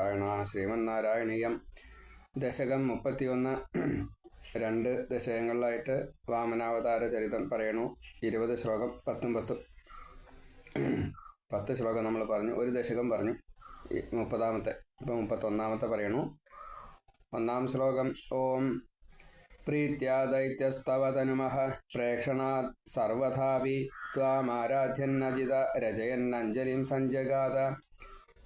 നാരായണ ശ്രീമന്നാരായണീയം. ദശകം 31. 2 ദശകങ്ങളിലായിട്ട് വാമനാവതാര ചരിതം പറയണു. 20 ശ്ലോകം 10 ശ്ലോകം നമ്മൾ പറഞ്ഞു. ഒരു ദശകം പറഞ്ഞു 30-ാമത്തെ. ഇപ്പം 31-ാമത്തെ പറയണു. 1-ാം ശ്ലോകം. ഓം പ്രീത്യാ ദൈത്യസ്തവ തനുമഃ പ്രേക്ഷണാത് സർവഥാപി ത്വാമാരാധ്യന്നജിത രചയന്നഞ്ജലിം സഞ്ജഗാത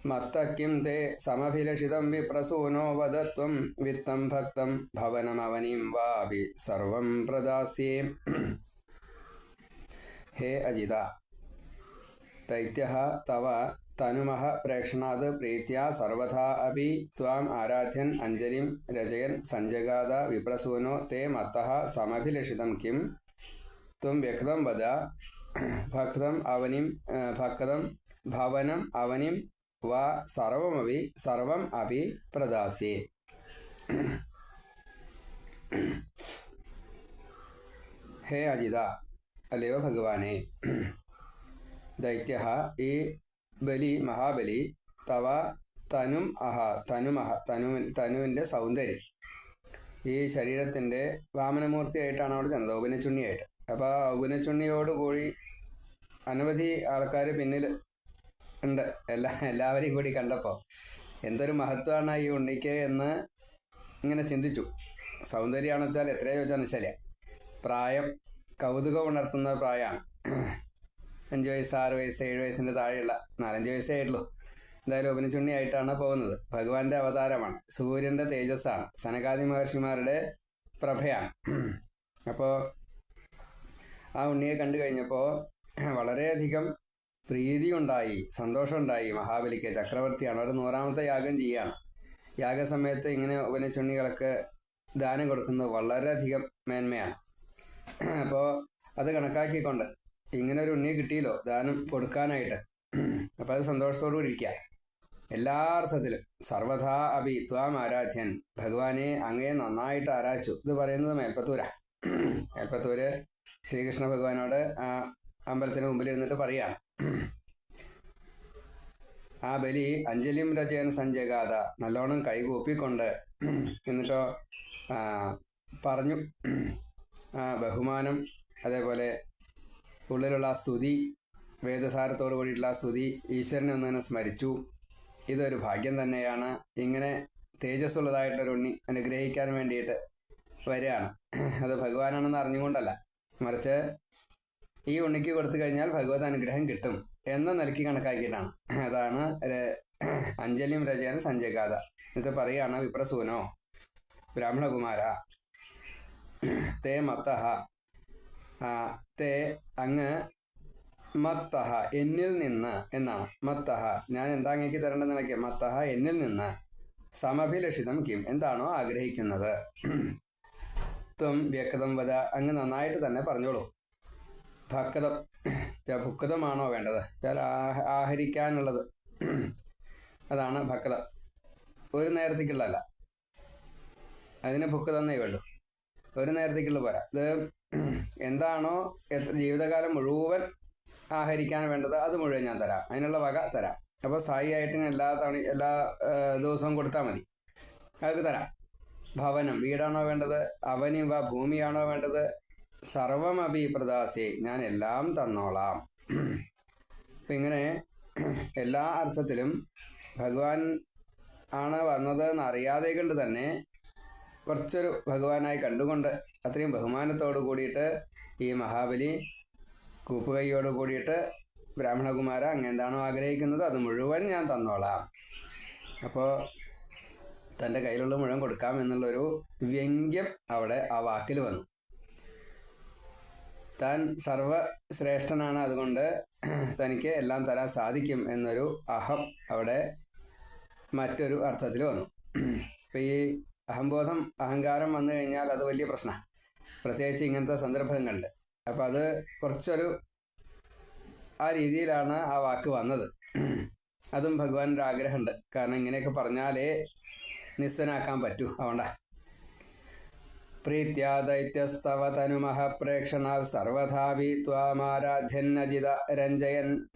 മത്തക്കിം തേ സമഭിലഷിതം വിപ്രസൂനോ വദത്വം വിത്തം ഭക്തം ഭവനമവനിം വാപി സർവം പ്രദാസ്യേ. ഹേ അജിത, ദൈത്യഃ തവ തനുമഃ പ്രേക്ഷണാത് പ്രീത്യാ സർവഥാ അപി ത്വാം ആരാധ്യൻ അഞ്ജലിം രചയൻ സഞ്ജഗാത വിപ്രസൂനോ തേ മത്തഃ സമഭിലഷിതം കിം ത്വം വ്യക്തം വദ ഭക്തം ഭവനം അവനിം വാ സർവം അപി പ്രദാസ്യേ. ഹേ അജിത, അല്ലയോ ഭഗവാനെ, ദൈത്യഃ ഈ ബലി മഹാബലി തവ തനുവിൻ്റെ സൗന്ദര്യം, ഈ ശരീരത്തിൻ്റെ വാമനമൂർത്തിയായിട്ടാണ് അവിടെ ചെന്നത്, ഔപനച്ചുണ്ണിയായിട്ട്. അപ്പോൾ ആ ഔപനച്ചുണ്ണിയോടുകൂടി അനവധി ആൾക്കാർ പിന്നിൽ ഉണ്ട്. എല്ലാവരെയും കൂടി കണ്ടപ്പോൾ എന്തൊരു മഹത്വമാണ് ഈ ഉണ്ണിക്ക് എന്ന് ഇങ്ങനെ ചിന്തിച്ചു. സൗന്ദര്യമാണെന്ന് വെച്ചാൽ എത്രയോ ചോദിച്ചാൽ നിശ്ചല പ്രായം, കൗതുകം ഉണർത്തുന്ന പ്രായമാണ്. 5 വയസ്സ്, 6 വയസ്സ്, 7 വയസ്സിൻ്റെ താഴെയുള്ള 4-5 വയസ്സേ ആയിട്ടുള്ളൂ. എന്തായാലും ഉപനച്ചുണ്ണിയായിട്ടാണ് പോകുന്നത്. ഭഗവാന്റെ അവതാരമാണ്, സൂര്യൻ്റെ തേജസ്സാണ്, സനകാദി മഹർഷിമാരുടെ പ്രഭയാണ്. അപ്പോൾ ആ ഉണ്ണിയെ കണ്ടു കഴിഞ്ഞപ്പോൾ വളരെയധികം പ്രീതിയുണ്ടായി, സന്തോഷമുണ്ടായി മഹാബലിക്ക്. ചക്രവർത്തിയാണ്, ഒരു 100-ാമത്തെ യാഗം ചെയ്യുകയാണ്. യാഗസമയത്ത് ഇങ്ങനെ ഉപനച്ചുണ്ണികൾക്ക് ദാനം കൊടുക്കുന്നത് വളരെയധികം മേന്മയാണ്. അപ്പോൾ അത് കണക്കാക്കിക്കൊണ്ട് ഇങ്ങനെ ഒരു ഉണ്ണിയെ കിട്ടിയല്ലോ ദാനം കൊടുക്കാനായിട്ട്. അപ്പോൾ അത് സന്തോഷത്തോടു കൂടി ഇരിക്കുക. എല്ലാ അർത്ഥത്തിലും സർവഥാ അഭി ത്വാം ആരാധ്യൻ, ഭഗവാനെ അങ്ങയെ നന്നായിട്ട് ആരാധിച്ചു. ഇത് പറയുന്നത് മേൽപ്പത്തൂരാണ്. മേൽപ്പത്തൂര് ശ്രീകൃഷ്ണ ഭഗവാനോട് ആ അമ്പലത്തിന് മുമ്പിൽ ഇരുന്നിട്ട് പറയുകയാണ്. ആ ബലി അഞ്ജലിം രചയൻ സഞ്ജഗാത, നല്ലോണം കൈകൂപ്പിക്കൊണ്ട് എന്നിട്ടോ പറഞ്ഞു. ബഹുമാനം, അതേപോലെ ഉള്ളിലുള്ള സ്തുതി, വേദസാരത്തോടു കൂടിയിട്ടുള്ള സ്തുതി, ഈശ്വരനെ ഒന്നിനെ സ്മരിച്ചു. ഇതൊരു ഭാഗ്യം തന്നെയാണ്. ഇങ്ങനെ തേജസ്സുള്ളതായിട്ടൊരു ഉണ്ണി അനുഗ്രഹിക്കാൻ വേണ്ടിയിട്ട് വരികയാണ്. അത് ഭഗവാനാണെന്ന് അറിഞ്ഞുകൊണ്ടല്ല, മറിച്ച് ഈ ഉണ്ണിക്ക് കൊടുത്തു കഴിഞ്ഞാൽ ഭഗവത് അനുഗ്രഹം കിട്ടും എന്ന നിലയ്ക്ക് കണക്കാക്കിയിട്ടാണ്. അതാണ് അഞ്ജലിം രചയൻ സഞ്ജഗാത. എന്നിട്ട് പറയുകയാണ്, വിപ്രസൂനോ ബ്രാഹ്മണകുമാര, തേ മത്തഃ, തേ അങ്ങ്, മത്തഃ എന്നിൽ നിന്ന് എന്നാണ്. മത്തഃ ഞാൻ എന്താ അങ്ങേക്ക് തരേണ്ടെന്ന് നിലയ്ക്ക്, മത്തഃ എന്നിൽ നിന്ന്, സമഭിലഷിതം കിം എന്താണോ ആഗ്രഹിക്കുന്നത്, ത്വം വ്യക്തം വദ അങ്ങ് നന്നായിട്ട് തന്നെ പറഞ്ഞോളൂ. ഭക്തം, ഭുക്തമാണോ വേണ്ടത്, ആഹരിക്കാനുള്ളത്, അതാണ് ഭക്തം. ഒരു നേരത്തേക്കുള്ളതല്ല, അതിന് ഭുക്തന്നേ വേണ്ടു. ഒരു നേരത്തേക്കുള്ള പോരാ. ഇത് എന്താണോ ജീവിതകാലം മുഴുവൻ ആഹരിക്കാൻ വേണ്ടത് അത് മുഴുവൻ ഞാൻ തരാം, അതിനുള്ള വക തരാം. അപ്പോൾ സ്ഥായി ആയിട്ട് എല്ലാ ദിവസവും കൊടുത്താൽ മതി, അതൊക്കെ തരാം. ഭവനം, വീടാണോ വേണ്ടത്, അവനും ഭൂമിയാണോ വേണ്ടത്, സർവമപി പ്രദാസേ ഞാൻ എല്ലാം തന്നോളാം. അപ്പം ഇങ്ങനെ എല്ലാ അർത്ഥത്തിലും ഭഗവാൻ ആണ് വന്നത് എന്ന് അറിയാതെ കൊണ്ട് തന്നെ കുറച്ചൊരു ഭഗവാനായി കണ്ടുകൊണ്ട് അത്രയും ബഹുമാനത്തോടു കൂടിയിട്ട് ഈ മഹാബലി കൂപ്പുകൈയോട് കൂടിയിട്ട്, ബ്രാഹ്മണകുമാര അങ്ങ് എന്താണോ ആഗ്രഹിക്കുന്നത് അത് മുഴുവൻ ഞാൻ തന്നോളാം. അപ്പോൾ തൻ്റെ കയ്യിലുള്ള മുഴുവൻ കൊടുക്കാം എന്നുള്ളൊരു വ്യംഗ്യം അവിടെ ആ വാക്കിൽ വന്നു. താൻ സർവശ്രേഷ്ഠനാണ്, അതുകൊണ്ട് തനിക്ക് എല്ലാം തരാൻ സാധിക്കും എന്നൊരു അഹം അവിടെ മറ്റൊരു അർത്ഥത്തിൽ വന്നു. അപ്പം ഈ അഹംബോധം, അഹങ്കാരം വന്നു കഴിഞ്ഞാൽ അത് വലിയ പ്രശ്നമാണ്, പ്രത്യേകിച്ച് ഇങ്ങനത്തെ സന്ദർഭങ്ങളിൽ. അപ്പം അത് കുറച്ചൊരു ആ രീതിയിലാണ് ആ വാക്ക് വന്നത്. അതും ഭഗവാന്റെ ആഗ്രഹമുണ്ട്. കാരണം ഇങ്ങനെയൊക്കെ പറഞ്ഞാലേ നിസ്സനാക്കാൻ പറ്റൂ. അതുകൊണ്ടാ പ്രീത്യാ ദൈത്യസ്തവ തനുമഹ പ്രേക്ഷണാൽ സർവഥാവി ത്വാമാരാധ്യന്നജിത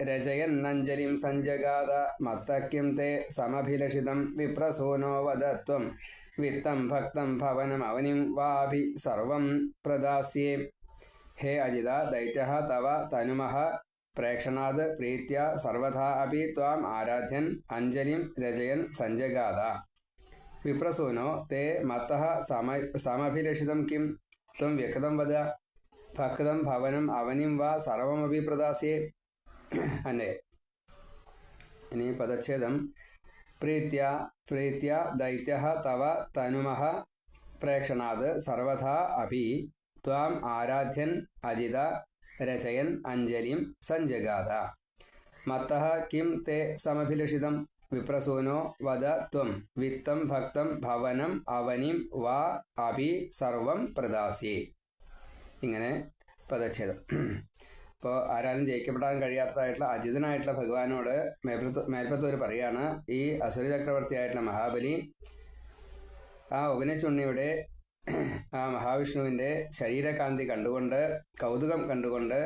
രചയന്നഞ്ജലിം സഞ്ജഗാത മത്തക്കിം തേ സമഭിലഷിതം വിപ്രസൂനോ വദത്വം വിത്തം ഭക്തം ഭവനം അവനിം വാഭി സർവം പ്രദാസ്യേ. ഹേ അജിത, ദൈത്യ തവ തനുമഹ പ്രേക്ഷണാത് പ്രീത്യാ സർവഥാ അപി ത്വാം ആരാധ്യൻ അഞ്ജലിം രചയൻ സഞ്ജഗാത. വിപ്രസൂനോ തേ മത്തഃ സമഭിലഷിതം കിം ത്വം വ്യക്തം വദ ഭക്തം ഭവനം അവനിം വാ സർവമപി പ്രദാസ്യേ. അല്ലേ? ഇനി പദച്ഛേദം. പ്രീത്യാ ദൈത്യഃ തവ തനുമഃ പ്രേക്ഷണാത് സർവഥാ അപി ത്വാം ആരാധ്യൻ അജിത രചയൻ അഞ്ജലിം സഞ്ജഗാത. മത്തഃ കിം തേ സമഭിലഷിതം വിപ്രസൂനോ വദ ത്വം വിത്തം ഭക്തം ഭവനം അവനിം വാ അപി സർവം പ്രദാസ്യേ. ഇങ്ങനെ പദച്ഛേദം. അപ്പോൾ ആരാലും ജയിക്കപ്പെടാൻ കഴിയാത്തതായിട്ടുള്ള അജിതനായിട്ടുള്ള ഭഗവാനോട് മേൽപ്പത്തൂർ പറയാണ്, ഈ അസുര ചക്രവർത്തിയായിട്ടുള്ള മഹാബലി ആ ഉപനച്ചുണ്ണിയുടെ ആ മഹാവിഷ്ണുവിൻ്റെ ശരീരകാന്തി കണ്ടുകൊണ്ട്, കൗതുകം കണ്ടുകൊണ്ട്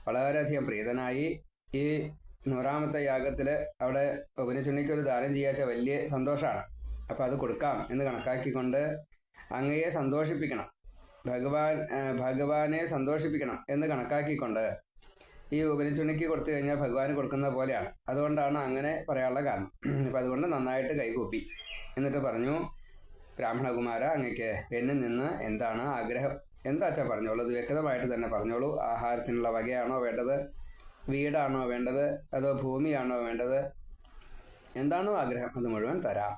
വളരെയധികം പ്രീതനായി ഈ 100ാമത്തെ യാഗത്തിൽ അവിടെ ഉപനച്ചുണ്ണിക്കൊരു ദാനം ചെയ്യാച്ച വലിയ സന്തോഷമാണ്. അപ്പോൾ അത് കൊടുക്കാം എന്ന് കണക്കാക്കിക്കൊണ്ട് അങ്ങയെ സന്തോഷിപ്പിക്കണം, ഭഗവാനെ സന്തോഷിപ്പിക്കണം എന്ന് കണക്കാക്കിക്കൊണ്ട് ഈ ഉപനച്ചുണ്ണിക്ക് കൊടുത്തു കഴിഞ്ഞാൽ ഭഗവാന് കൊടുക്കുന്ന പോലെയാണ്. അതുകൊണ്ടാണ് അങ്ങനെ പറയാനുള്ള കാരണം. അപ്പം അതുകൊണ്ട് നന്നായിട്ട് കൈകൂപ്പി എന്നിട്ട് പറഞ്ഞു, ബ്രാഹ്മണകുമാര, അങ്ങക്ക് എന്നിൽ നിന്ന് എന്താണ് ആഗ്രഹം? എന്താച്ചാ പറഞ്ഞോളൂ, അത് വ്യക്തമായിട്ട് തന്നെ പറഞ്ഞോളൂ. ആഹാരത്തിനുള്ള വകയാണോ വേണ്ടത്? വീടാണോ വേണ്ടത്? അതോ ഭൂമിയാണോ വേണ്ടത്? എന്താണോ ആഗ്രഹം അത് മുഴുവൻ തരാം.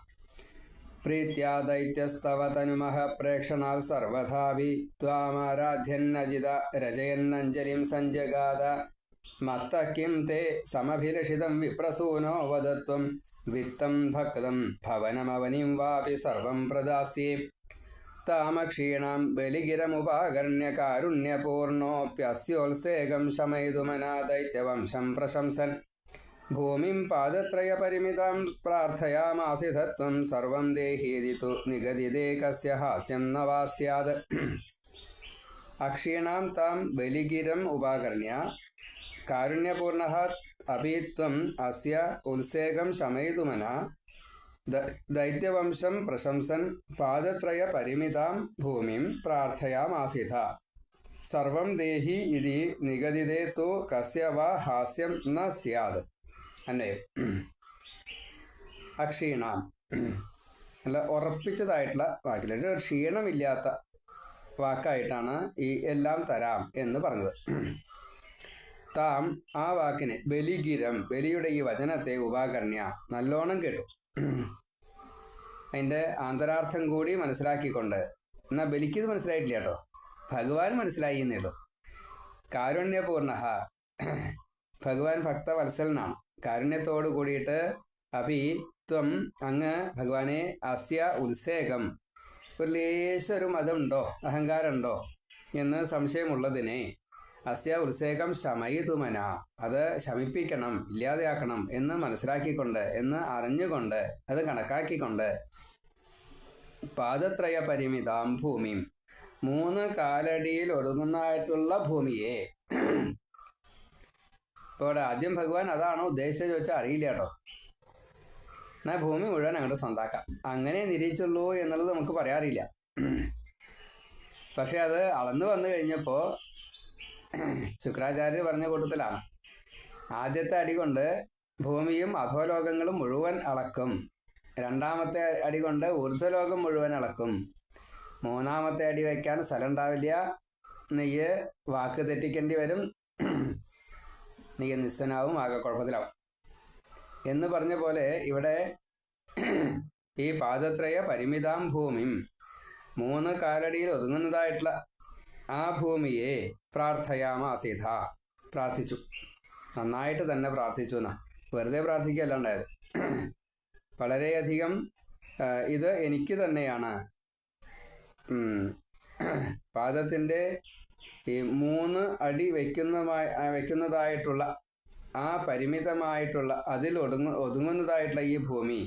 പ്രീത്യാ ദൈത്യസ്തവ തനുമഹ പ്രേക്ഷണാൽ സർവഥാവി ത്വാമാരാധ്യന്നജിത രചയന്നഞ്ജലിം സഞ്ജഗാത. മത്തക്കിം തേ സമഭിലഷിതം വിപ്രസൂനോ വദത്വം വിത്തം ഭക്തം ഭവനമവനിം വാപി സർവം പ്രദാസ്യേ. താമക്ഷീണാം ബലിഗിരമുപാകർണ്യ കാരുണ്യപൂർണോപ്യസ്യോത്സേകം ശമയിതുമനാ ദൈത്യവംശം പ്രശംസൻ. ഭൂമിം പാദത്രയപരിമിതാം പ്രാർത്ഥയാമാസിധത്വം സർവം ദേഹീതിതു നിഗദിതേ കസ്യ ഹാസ്യം ന വാ സ്യാത്. അക്ഷീണാം താം ബലിഗിരം ഉപാകർണ്യ കാരുണ്യപൂർണഃ അപി ത്വം അസ്യ ഉത്സേകം ശമയിതുമനാ ദൈത്യവംശം പ്രശംസൻ പാദത്രയ പരിമിതാം ഭൂമിം പ്രാർത്ഥയാമാസിധ സർവം ദേഹി ഇതി നിഗദിതേ തു കസ്യ വാ ഹാസ്യം ന സ്യാത്. അല്ലേ? അക്ഷീണാം അല്ല, ഉറപ്പിച്ചതായിട്ടുള്ള വാക്കിൽ ഒരു ക്ഷീണമില്ലാത്ത വാക്കായിട്ടാണ് ഈ എല്ലാം തരാം എന്ന് പറഞ്ഞത്. താം ആ വാക്കിനെ ബലിഗിരം, ബലിയുടെ ഈ വചനത്തെ ഉപാകർണ്യ നല്ലോണം കേട്ടു. അതിൻ്റെ ആന്തരാർത്ഥം കൂടി മനസ്സിലാക്കിക്കൊണ്ട്, എന്നാൽ ബലിക്കിത് മനസ്സിലായിട്ടില്ല കേട്ടോ, ഭഗവാൻ മനസ്സിലായി എന്നേള്ളൂ. കാരുണ്യപൂർണ, ഭഗവാൻ ഭക്തവത്സലനാണ്. കാരുണ്യത്തോട് കൂടിയിട്ട് അപി ത്വം, അങ്ങ് ഭഗവാനെ അസ്യ ഉത്സേകം, ഒരു ലേശൊരു മതമുണ്ടോ, അഹങ്കാരമുണ്ടോ എന്ന് സംശയമുള്ളതിനെ അസ്യ ഉത്സേകം ശമയിതുമന, അത് ശമിപ്പിക്കണം, ഇല്ലാതെയാക്കണം എന്ന് മനസ്സിലാക്കിക്കൊണ്ട്, എന്ന് അറിഞ്ഞുകൊണ്ട്, അത് കണക്കാക്കിക്കൊണ്ട് പാദത്രയ പരിമിതാം ഭൂമിയും, 3 കാലടിയിൽ ഒതുങ്ങുന്നതായിട്ടുള്ള ഭൂമിയെ. ഇപ്പോൾ ആദ്യം ഭഗവാൻ അതാണോ ഉദ്ദേശിച്ചത് ചോദിച്ചാൽ അറിയില്ല കേട്ടോ. എന്നാൽ ഭൂമി മുഴുവൻ അങ്ങോട്ട് സ്വന്താക്കാം, അങ്ങനെ നിരീച്ചുള്ളൂ എന്നുള്ളത് നമുക്ക് പറയാറില്ല. പക്ഷെ അത് അളന്നു വന്നു കഴിഞ്ഞപ്പോൾ ശുക്രാചാര്യർ പറഞ്ഞ കൂട്ടത്തിലാണ്. ആദ്യത്തെ അടി കൊണ്ട് ഭൂമിയും അധോലോകങ്ങളും മുഴുവൻ അളക്കും, 2ാമത്തെ അടി കൊണ്ട് ഊർധ്വലോകം മുഴുവൻ അളക്കും, 3ാമത്തെ അടി വയ്ക്കാൻ സ്ഥലം ഉണ്ടാവില്ല, നെയ്യ് വാക്ക് തെറ്റിക്കേണ്ടി വരും, നെയ്യ് നിസ്സനാവും, ആകെ കുഴപ്പത്തിലാവും എന്ന് പറഞ്ഞ പോലെ ഇവിടെ ഈ പാദത്രയ പരിമിതാം ഭൂമിയും, 3 കാലടിയിൽ ഒതുങ്ങുന്നതായിട്ടുള്ള ആ ഭൂമിയെ പ്രാർത്ഥയാമാസിധ, പ്രാർത്ഥിച്ചു. നന്നായിട്ട് തന്നെ പ്രാർത്ഥിച്ചു എന്നാ, വെറുതെ പ്രാർത്ഥിക്കുകയല്ല ഉണ്ടായത്. വളരെയധികം ഇത് എനിക്ക് തന്നെയാണ്, പാദത്തിൻ്റെ ഈ 3 അടി വയ്ക്കുന്നതായിട്ടുള്ള ആ പരിമിതമായിട്ടുള്ള അതിൽ ഒതുങ്ങുന്നതായിട്ടുള്ള ഈ ഭൂമി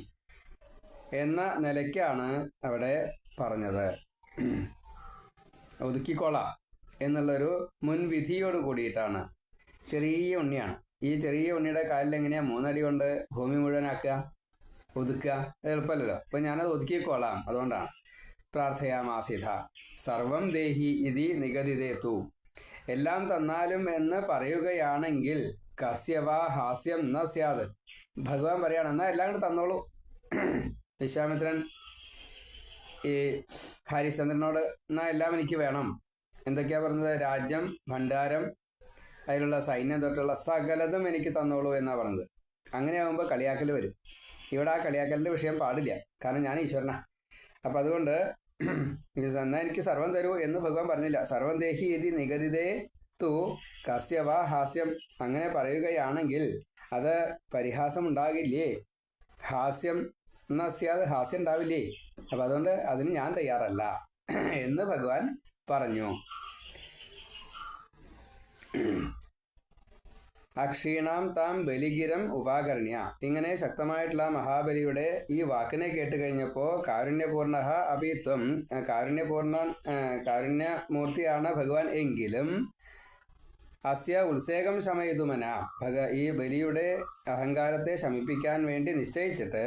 എന്ന നിലയ്ക്കാണ് അവിടെ പറഞ്ഞത്. ഒതുക്കിക്കോളാം എന്നുള്ളൊരു മുൻവിധിയോട് കൂടിയിട്ടാണ്. ചെറിയ ഉണ്ണിയാണ്. ഈ ചെറിയ ഉണ്ണിയുടെ കാലിൽ എങ്ങനെയാണ് 3 അടി കൊണ്ട് ഭൂമി മുഴുവനാക്കുക, ഒതുക്കുക? എളുപ്പമല്ലല്ലോ. അപ്പം ഞാനത് ഒതുക്കിക്കോളാം. അതുകൊണ്ടാണ് പ്രാർത്ഥയാമാസിത സർവം ദേഹി ഇതി നിഗദിതേതു. എല്ലാം തന്നാലും എന്ന് പറയുകയാണെങ്കിൽ കസ്യവാ ഹാസ്യം ന സ്യാത്. ഭഗവാൻ പറയാണ്, എന്നാൽ എല്ലാം കൂടെ തന്നോളൂ. വിശ്വാമിത്രൻ ഈ ഹരിശ്ചന്ദ്രനോട് എന്നാൽ എല്ലാം എനിക്ക് വേണം. എന്തൊക്കെയാ പറഞ്ഞത്? രാജ്യം, ഭണ്ഡാരം, അതിലുള്ള സൈന്യം തൊട്ടുള്ള സകലതും എനിക്ക് തന്നോളൂ എന്നാണ് പറഞ്ഞത്. അങ്ങനെയാകുമ്പോൾ കളിയാക്കൽ വരും. ഇവിടെ ആ കളിയാക്കലിൻ്റെ വിഷയം പാടില്ല. കാരണം ഞാൻ ഈശ്വരനാ. അപ്പം അതുകൊണ്ട് എന്നാൽ എനിക്ക് സർവം തരൂ എന്ന് ഭഗവാൻ പറഞ്ഞില്ല. സർവം ദേഹി ഇതി നിഗദിതേ തു കസ്യവ ഹാസ്യം. അങ്ങനെ പറയുകയാണെങ്കിൽ അത് പരിഹാസം ഉണ്ടാകില്ലേ? ഹാസ്യം എന്നസ്യാത് ഹാസ്യം ഉണ്ടാവില്ലേ? അപ്പം അതുകൊണ്ട് അതിന് ഞാൻ തയ്യാറല്ല എന്ന് ഭഗവാൻ പറഞ്ഞു. അക്ഷീണാം താം ബലിഗിരം ഉപാകർണ്യ. ഇങ്ങനെ ശക്തമായിട്ടുള്ള മഹാബലിയുടെ ഈ വാക്കിനെ കേട്ട് കഴിഞ്ഞപ്പോൾ കാരുണ്യപൂർണ അഭിത്വം, കാരുണ്യമൂർത്തിയാണ് ഭഗവാൻ എങ്കിലും അസ്യ ഉത്സേകം ശമയിതുമന, ഈ ബലിയുടെ അഹങ്കാരത്തെ ശമിപ്പിക്കാൻ വേണ്ടി നിശ്ചയിച്ചിട്ട്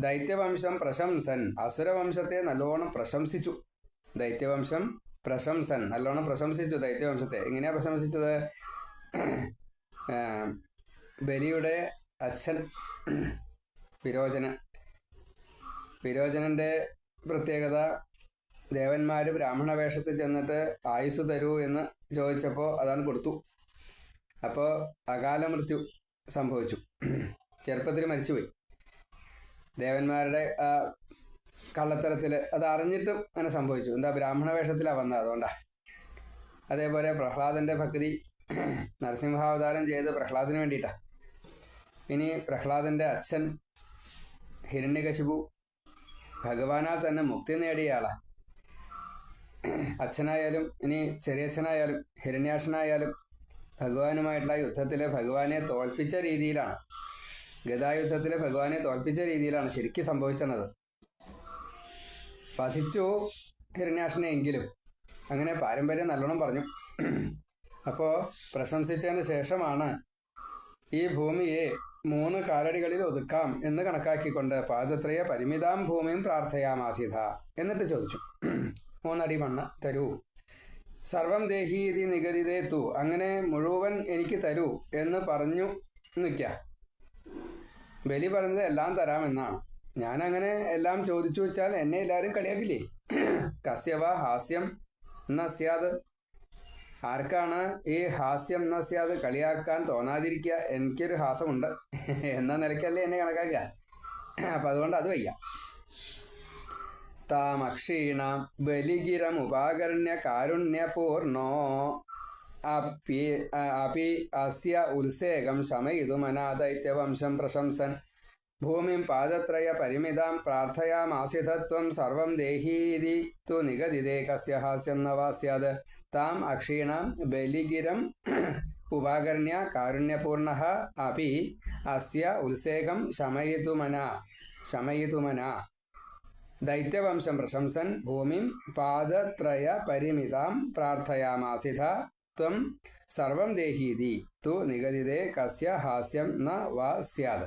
ദൈത്യവംശം പ്രശംസൻ, അസുരവംശത്തെ നല്ലോണം പ്രശംസിച്ചു. ദൈത്യവംശം പ്രശംസൻ, നല്ലോണം പ്രശംസിച്ചു ദൈത്യവംശത്തെ. എങ്ങനെയാ പ്രശംസിച്ചത്? ബലിയുടെ അച്ഛൻ വിരോചനന്റെ പ്രത്യേകത, ദേവന്മാർ ബ്രാഹ്മണ വേഷത്തിൽ ചെന്നിട്ട് ആയുസ് തരൂ എന്ന് ചോദിച്ചപ്പോൾ അതാണ് കൊടുത്തു. അപ്പോൾ അകാല മൃത്യു സംഭവിച്ചു. ചെറുപ്പത്തിൽ മരിച്ചുപോയി. ദേവന്മാരുടെ കള്ളത്തരത്തിൽ അത് അറിഞ്ഞിട്ടും അങ്ങനെ സംഭവിച്ചു. എന്താ? ബ്രാഹ്മണ വേഷത്തിലാണ് വന്നത്, അതുകൊണ്ടാ. അതേപോലെ പ്രഹ്ലാദന്റെ ഭക്തി, നരസിംഹാവതാരം ചെയ്ത് പ്രഹ്ലാദിന് വേണ്ടിയിട്ടാണ്. ഇനി പ്രഹ്ലാദന്റെ അച്ഛൻ ഹിരണ്യകശിപു ഭഗവാനാൽ തന്നെ മുക്തി നേടിയ ആളാണ്. അച്ഛനായാലും ഇനി ചെറിയച്ഛനായാലും ഹിരണ്യാക്ഷനായാലും ഭഗവാനുമായിട്ടുള്ള യുദ്ധത്തിൽ ഭഗവാനെ തോൽപ്പിച്ച രീതിയിലാണ്, ഗദായുദ്ധത്തിൽ ഭഗവാനെ തോൽപ്പിച്ച രീതിയിലാണ് ശരിക്കും സംഭവിച്ചത്. വധിച്ചു ഹിരണ്യാക്ഷനെ എങ്കിലും. അങ്ങനെ പാരമ്പര്യം നല്ലോണം പറഞ്ഞു. അപ്പോൾ പ്രശംസിച്ചതിന് ശേഷമാണ് ഈ ഭൂമിയെ 3 കാലടികളിൽ ഒതുക്കാം എന്ന് കണക്കാക്കിക്കൊണ്ട് പാദത്രയ പരിമിതാം ഭൂമിയും പ്രാർത്ഥയാമാസിത എന്നിട്ട് ചോദിച്ചു, 3 അടി മണ്ണ് തരൂ. സർവം ദേഹി ഇതി നിഗദിതേതു, അങ്ങനെ മുഴുവൻ എനിക്ക് തരൂ എന്ന് പറഞ്ഞു നിൽക്കുക. ബലി പറഞ്ഞത് എല്ലാം തരാമെന്നാണ്. ഞാനങ്ങനെ എല്ലാം ചോദിച്ചു വെച്ചാൽ എന്നെ എല്ലാവരും കളിയാക്കില്ലേ? കസ്യവ ഹാസ്യം നസ്യാത്. ആർക്കാണ് ഈ ഹാസ്യം നസ്യാത് കളിയാക്കാൻ തോന്നാതിരിക്കുക? എനിക്കൊരു ഹാസമുണ്ട് എന്ന നിലയ്ക്കല്ലേ എന്നെ കണക്കാക്കുക. അപ്പം അതുകൊണ്ട് അത് വയ്യ. താമക്ഷീണ ബലിഗിരം ഉപാകർണ്യ കാരുണ്യപൂർണോ അപി അസ്യ ഉത്സേകം ശമയിതുമനാദൈത്യവംശം പ്രശംസൻ ഭൂമിം പാദത്രയ പരിമിതാം പ്രാർത്ഥയാമാസിതത്വം സർവം ദേഹീതി തു നിഗദിതേ കസ്യ ഹാസ്യം ന വാ സ്യാത്. താം അക്ഷീണാം ബലിഗിരം ഉപാകർണ്യ കാരുണ്യപൂർണഃ അപി അസ്യ ഉത്സേകം ശമയിതുമന ദൈത്യവംശം പ്രശംസൻ ഭൂമിം പാദത്രയ പരിമിതാം പ്രാർത്ഥയാമാസിത ത്വം സർവം ദേഹീതി തു നിഗദിതേ കസ്യ ഹാസ്യം ന വാ സ്യാത്.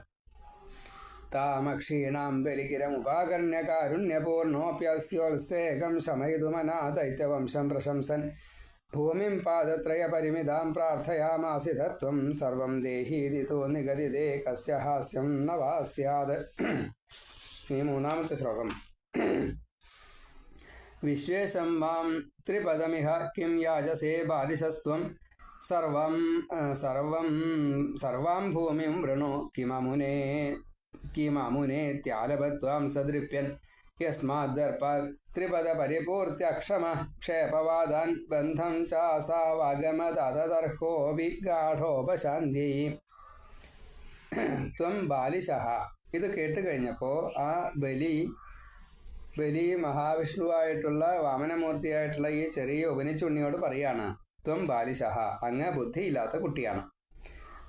താമക്ഷീണാം ബലിഗിരം ഉപാകർണ്യ കാരുണ്യപൂർണോപ്യസ്യോത്സേകം ശമയിതുമനാ ദൈത്യവംശം പ്രശംസൻ ഭൂമിം പാദത്രയ പരിമിതാം പ്രാർത്ഥയാമാസിതത്വം സർവം ദേഹീതി തു നിഗദിതേ കസ്യ ഹാസ്യം ന വാ സ്യാത്. ഈ 3-ാമത്തെ ശ്ലോകം. വിശ്വേശം മാം ത്രിപദമിഹ കിം യാജസേ ബാലിശസ്ത്വം സർവാം ഭൂമിം വൃണു കിമമുനേത്യാലഭത്വാം സദൃപ്യൻ യസ്മാദ്ദർപ്പാൽ ത്രിപദ പരിപൂർത്യക്ഷമ ക്ഷേപവാദാൻ ബന്ധം ചാസാവാഗമതദർഹോപി ഗാഠോപശാന്തി ത്വം ബാലിശഃ. ഇത് കേട്ട് കഴിഞ്ഞപ്പോൾ ആ ബലി മഹാവിഷ്ണുവായിട്ടുള്ള വാമനമൂർത്തിയായിട്ടുള്ള ഈ ചെറിയ ഉപനിച്ചുണ്ണിയോട് പറയാണ്, ത്വം ബാലിശഃ, അങ്ങ് ബുദ്ധിയില്ലാത്ത കുട്ടിയാണ്.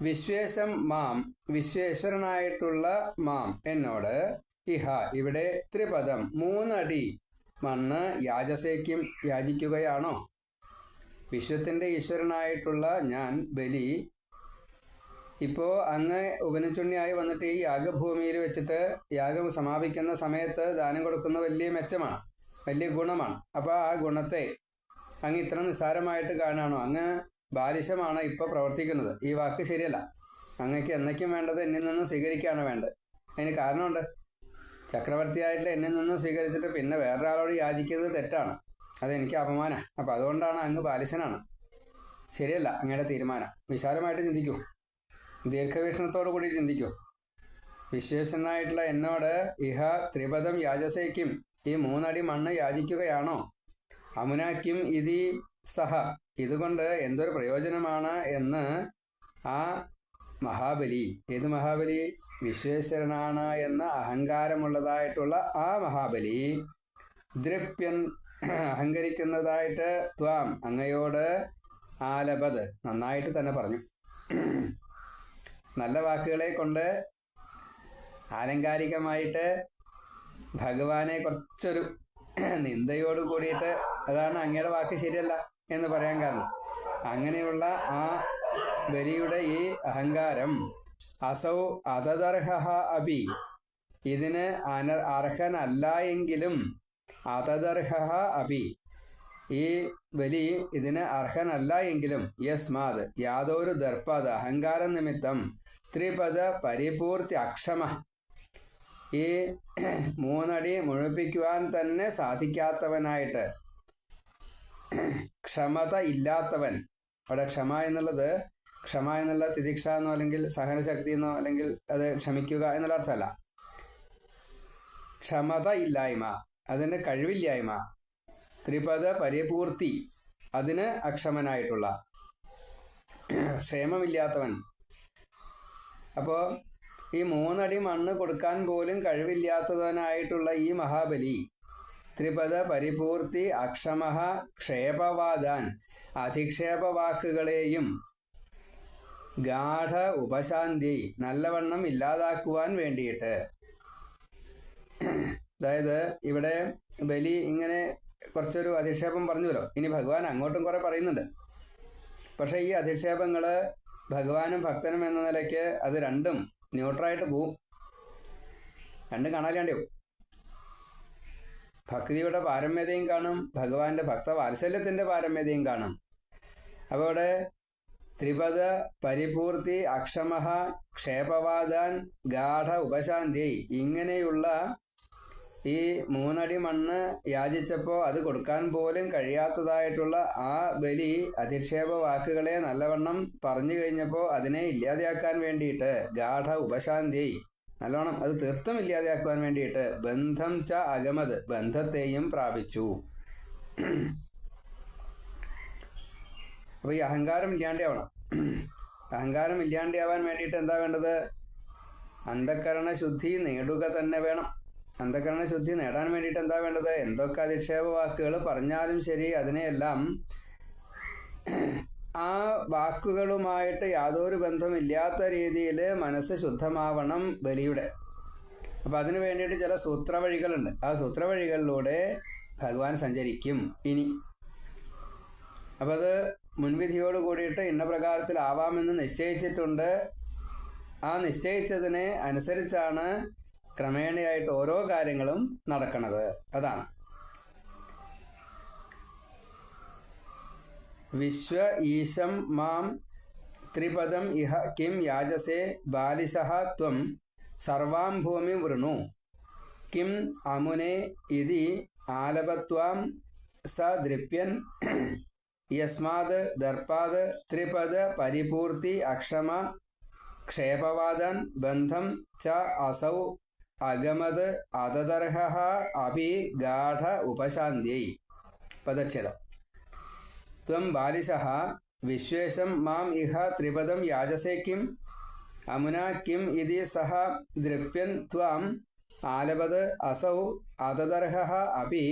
വിശ്വേശം മാം, വിശ്വേശ്വരനായിട്ടുള്ള മാം എന്നോട്, ഇഹ ഇവിടെ ത്രിപദം 3 അടി മണ്ണ് യാജസേക്കും യാചിക്കുകയാണോ? വിശ്വത്തിൻ്റെ ഈശ്വരനായിട്ടുള്ള ഞാൻ ബലി ഇപ്പോൾ അങ്ങ് ഉപനിച്ചുണ്ണിയായി വന്നിട്ട് ഈ യാഗഭൂമിയിൽ വെച്ചിട്ട് യാഗം സമാപിക്കുന്ന സമയത്ത് ദാനം കൊടുക്കുന്ന വലിയ മെച്ചമാണ്, വലിയ ഗുണമാണ്. അപ്പോൾ ആ ഗുണത്തെ അങ്ങ് ഇത്ര നിസ്സാരമായിട്ട് കാണുകയാണോ? അങ്ങ് ബാലിശമാണ് ഇപ്പോൾ പ്രവർത്തിക്കുന്നത്. ഈ വാക്ക് ശരിയല്ല. അങ്ങക്ക് എന്നേക്കും വേണ്ടത് എന്നിൽ നിന്നും സ്വീകരിക്കുകയാണ് വേണ്ടത്. അതിന് കാരണമുണ്ട്. ചക്രവർത്തിയായിട്ടുള്ള എന്നിൽ നിന്നും സ്വീകരിച്ചിട്ട് പിന്നെ വേറൊരാളോട് യാചിക്കുന്നത് തെറ്റാണ്. അതെനിക്ക് അപമാനമാണ്. അപ്പോൾ അതുകൊണ്ടാണ് അങ്ങ് ബാലിശനാണ്. ശരിയല്ല അങ്ങയുടെ തീരുമാനം. വിശാലമായിട്ട് ചിന്തിക്കൂ, ദീർഘവീക്ഷണത്തോടു കൂടി ചിന്തിക്കൂ. വിശ്വേശ്വരനായിട്ടുള്ള എന്നോട് ഇഹ ത്രിപദം യാജസേക്കും, ഈ 3 അടി മണ്ണ് യാചിക്കുകയാണോ? അമുനാക്കും ഇതി സഹ, ഇതുകൊണ്ട് എന്തൊരു പ്രയോജനമാണ് എന്ന് ആ മഹാബലി, ഏത് മഹാബലി? വിശ്വേശ്വരനാണ് എന്ന അഹങ്കാരമുള്ളതായിട്ടുള്ള ആ മഹാബലി ദ്രപ്യൻ, അഹങ്കരിക്കുന്നതായിട്ട് ത്വാം, അങ്ങയോട് ആലപത്, നന്നായിട്ട് തന്നെ പറഞ്ഞു. നല്ല വാക്കുകളെ കൊണ്ട് ആലങ്കാരികമായിട്ട് ഭഗവാനെ കുറച്ചൊരു നിന്ദയോട് കൂടിയിട്ട്, അതാണ് അങ്ങയുടെ വാക്ക് ശരിയല്ല എന്ന് പറയാൻ കാരണം. അങ്ങനെയുള്ള ആ ബലിയുടെ ഈ അഹങ്കാരം അസൗ അതദർഹ അപി, ഇതിന് അർഹനല്ല എങ്കിലും, അതദർഹ അപി, ഈ ബലി ഇതിന് അർഹനല്ല എങ്കിലും, യസ്മാത്, യാതൊരു ദർപ്പത്, അഹങ്കാരം നിമിത്തം, ത്രിപദ പരിപൂർത്തി അക്ഷമ, ഈ 3 അടി മുഴുപ്പിക്കുവാൻ തന്നെ സാധിക്കാത്തവനായിട്ട്, ക്ഷമത ഇല്ലാത്തവൻ. അവിടെ ക്ഷമ എന്നുള്ളത്, ക്ഷമ എന്നുള്ള തിദിക്ഷ എന്നോ അല്ലെങ്കിൽ സഹനശക്തി എന്നോ അല്ലെങ്കിൽ അത് ക്ഷമിക്കുക എന്നുള്ള അർത്ഥമല്ല. ക്ഷമത ഇല്ലായ്മ, അതിൻ്റെ കഴിവില്ലായ്മ. ത്രിപദ പരിപൂർത്തി, അതിന് അക്ഷമനായിട്ടുള്ള, ക്ഷേമമില്ലാത്തവൻ. അപ്പോൾ ഈ 3 അടി മണ്ണ് കൊടുക്കാൻ പോലും കഴിവില്ലാത്തവനായിട്ടുള്ള ഈ മഹാബലി ത്രിപദ പരിപൂർത്തി അക്ഷമഃ ക്ഷേപവാദാൻ, അധിക്ഷേപവാക്കുകളെയും ഗാഠ ഉപശാന്തി, നല്ലവണ്ണം ഇല്ലാതാക്കുവാൻ വേണ്ടിയിട്ട്. അതായത് ഇവിടെ ബലി ഇങ്ങനെ കുറച്ചൊരു അധിക്ഷേപം പറഞ്ഞുവല്ലോ. ഇനി ഭഗവാൻ അങ്ങോട്ടും കുറെ പറയുന്നുണ്ട്. പക്ഷേ ഈ അധിക്ഷേപങ്ങൾ ഭഗവാനും ഭക്തനും എന്ന നിലയ്ക്ക് അത് രണ്ടും ന്യൂട്രായിട്ട് പോവും, രണ്ടും കാണാല്ലാണ്ടേ പോവും. ഭക്തിയുടെ പാരമ്യതയും കാണും, ഭഗവാന്റെ ഭക്തവാത്സല്യത്തിൻ്റെ പാരമ്യതയും കാണും. അപ്പോൾ ഇവിടെ ത്രിപദ പരിപൂർത്തി അക്ഷമഃ ക്ഷേപവാദാൻ ഗാഠ ഉപശാന്തി, ഇങ്ങനെയുള്ള ഈ 3 അടി മണ്ണ് യാചിച്ചപ്പോൾ അത് കൊടുക്കാൻ പോലും കഴിയാത്തതായിട്ടുള്ള ആ ബലി അധിക്ഷേപ വാക്കുകളെ നല്ലവണ്ണം പറഞ്ഞു കഴിഞ്ഞപ്പോൾ അതിനെ ഇല്ലാതെയാക്കാൻ വേണ്ടിയിട്ട്, ഗാഠ ഉപശാന്തി, നല്ലവണ്ണം അത് തീർത്തും ഇല്ലാതെയാക്കുവാൻ വേണ്ടിയിട്ട്, ബന്ധം ച അഗമത്, ബന്ധത്തെയും പ്രാപിച്ചു. അപ്പോൾ ഈ അഹങ്കാരം ഇല്ലാണ്ടാവണം. അഹങ്കാരം ഇല്ലാണ്ടാവാൻ വേണ്ടിയിട്ട് എന്താ വേണ്ടത്? അന്ധകരണ ശുദ്ധി നേടുക തന്നെ വേണം. അന്ധകരണ ശുദ്ധി നേടാൻ വേണ്ടിയിട്ട് എന്താ വേണ്ടത്? എന്തൊക്കെ അധിക്ഷേപ വാക്കുകൾ പറഞ്ഞാലും ശരി, അതിനെയെല്ലാം ആ വാക്കുകളുമായിട്ട് യാതൊരു ബന്ധമില്ലാത്ത രീതിയിൽ മനസ്സ് ശുദ്ധമാവണം ബലിയുടെ. അപ്പം അതിനു വേണ്ടിയിട്ട് ചില സൂത്രവഴികളുണ്ട്. ആ സൂത്രവഴികളിലൂടെ ഭഗവാൻ സഞ്ചരിക്കും ഇനി. അപ്പം അത് മുൻവിധിയോട് കൂടിയിട്ട് ഇന്ന പ്രകാരത്തിലാവാമെന്ന് നിശ്ചയിച്ചിട്ടുണ്ട്. ആ നിശ്ചയിച്ചതിനെ അനുസരിച്ചാണ് ക്രമേണയായിട്ട് ഓരോ കാര്യങ്ങളും നടക്കുന്നത്. അതാണ് വിശ്വ ഈശം മാം ത്രിപദം ഇഹ കിം യാജസേ ബാലിശഃ ത്വം സർവാം ഭൂമി വൃണു കിം അമുനേ ഇതി ആലപത്വാം സ ദൃപ്യൻ യസ്മാത് ദർപ്പാത് ത്രിപദ പരിപൂർത്തി അക്ഷമ ക്ഷേപവാദൻ ബന്ധം ച അസൗ അഗമത് അതദർഹ അപി ഗാഠ ഉപശാന്തിയൈ. പദച്ഛേദം. ത്വം ബാലിശഃ വിശ്വേശം മാം ഇഹ ത്രിപദം യാജസേ കിം അമുനാ കിം ഇതി സഹ ദൃപ്യൻ ത്വാം ആലപത് അസൗ അതദർഹ അപി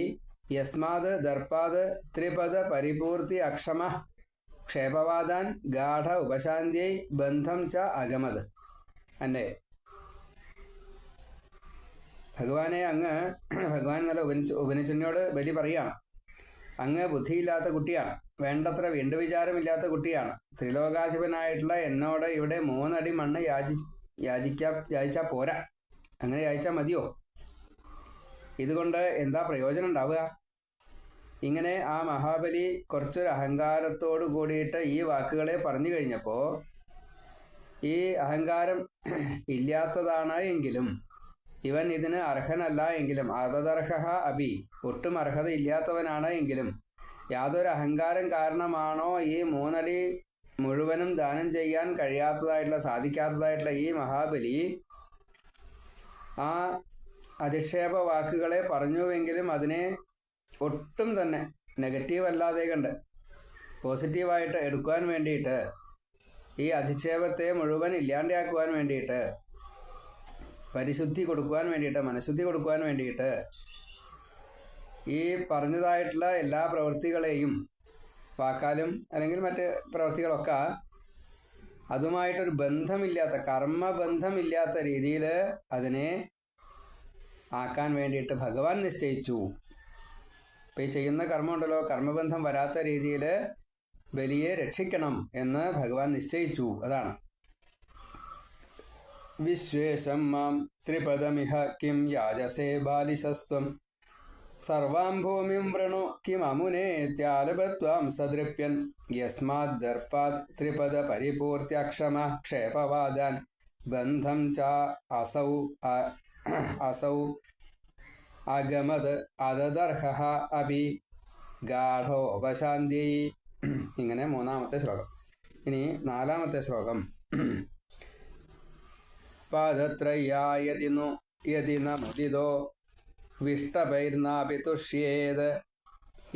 യസ്മാത് ദർപ്പാത് ത്രിപദ പരിപൂർത്തി അക്ഷമ ക്ഷേപവാദാൻ ഗാഠ ഉപശാന്തിയൈ ബന്ധം ച അഗമത്. അല്ലേ? ഭഗവാനെ അങ്ങ് ഭഗവാൻ നല്ല ഉപനിഷനോട് ബലി പറയുകയാണ്, അങ്ങ് ബുദ്ധിയില്ലാത്ത കുട്ടിയാണ്, വേണ്ടത്ര വിചാരമില്ലാത്ത കുട്ടിയാണ്. ത്രിലോകാധിപനായിട്ടുള്ള എന്നോട് ഇവിടെ 3 അടി മണ്ണ് യാചിച്ചാൽ പോരാ, അങ്ങനെ യാചിച്ചാൽ മതിയോ? ഇതുകൊണ്ട് എന്താ പ്രയോജനം ഉണ്ടാവുക? ഇങ്ങനെ ആ മഹാബലി കുറച്ചൊരു അഹങ്കാരത്തോട് കൂടിയിട്ട് ഈ വാക്കുകളെ പറഞ്ഞു കഴിഞ്ഞപ്പോൾ, ഈ അഹങ്കാരം ഇല്ലാത്തതാണ് എങ്കിലും ഇവൻ ഇതിന് അർഹനല്ല എങ്കിലും, അതദർഹ അഭി, ഒട്ടും അർഹത ഇല്ലാത്തവനാണ് എങ്കിലും, യാതൊരു അഹങ്കാരം കാരണമാണോ ഈ 3 അടി മുഴുവനും ദാനം ചെയ്യാൻ സാധിക്കാത്തതായിട്ടുള്ള ഈ മഹാബലി ആ അധിക്ഷേപ വാക്കുകളെ പറഞ്ഞുവെങ്കിലും അതിനെ ഒട്ടും തന്നെ നെഗറ്റീവ് അല്ലാതെ കണ്ട് പോസിറ്റീവായിട്ട് എടുക്കുവാൻ വേണ്ടിയിട്ട്, ഈ അധിക്ഷേപത്തെ മുഴുവൻ ഇല്ലാണ്ടാക്കുവാൻ വേണ്ടിയിട്ട്, പരിശുദ്ധി കൊടുക്കുവാൻ വേണ്ടിയിട്ട്, മനഃശുദ്ധി കൊടുക്കുവാൻ വേണ്ടിയിട്ട് ഈ പറഞ്ഞതായിട്ടുള്ള എല്ലാ പ്രവൃത്തികളെയും, വാക്കാലും അല്ലെങ്കിൽ മറ്റ് പ്രവൃത്തികളൊക്കെ അതുമായിട്ടൊരു ബന്ധമില്ലാത്ത, കർമ്മബന്ധമില്ലാത്ത രീതിയിൽ അതിനെ ആക്കാൻ വേണ്ടിയിട്ട് ഭഗവാൻ നിശ്ചയിച്ചു. ഇപ്പം ഈ ചെയ്യുന്ന കർമ്മമുണ്ടല്ലോ, കർമ്മബന്ധം വരാത്ത രീതിയിൽ ബലിയെ രക്ഷിക്കണം എന്ന് ഭഗവാൻ നിശ്ചയിച്ചു. അതാണ് വിശ്വേശം മാം ത്രിപദമിഹ കിം യാജസേ ബാലിശസ്ത്വം സർവാം ഭൂമിം വൃണു കിമമുനേത്യാലപത്വാം സദൃപ്യൻ യസ്മാദർപ്പാത് ത്രിപദ പരിപൂർത്യക്ഷമ ക്ഷേപവാദാൻ ബന്ധം ച അസൗ അഗമത് അതദർഹ അഭി ഗാഢോപശാന്തി. ഇങ്ങനെ 3-ാമത്തെ ശ്ലോകം. ഇനി 4-ാമത്തെ ശ്ലോകം. പാദത്രയായതിനു യതി ന മുദിതോ വിഷ്ടഭൈർനാപി തുഷ്യേത്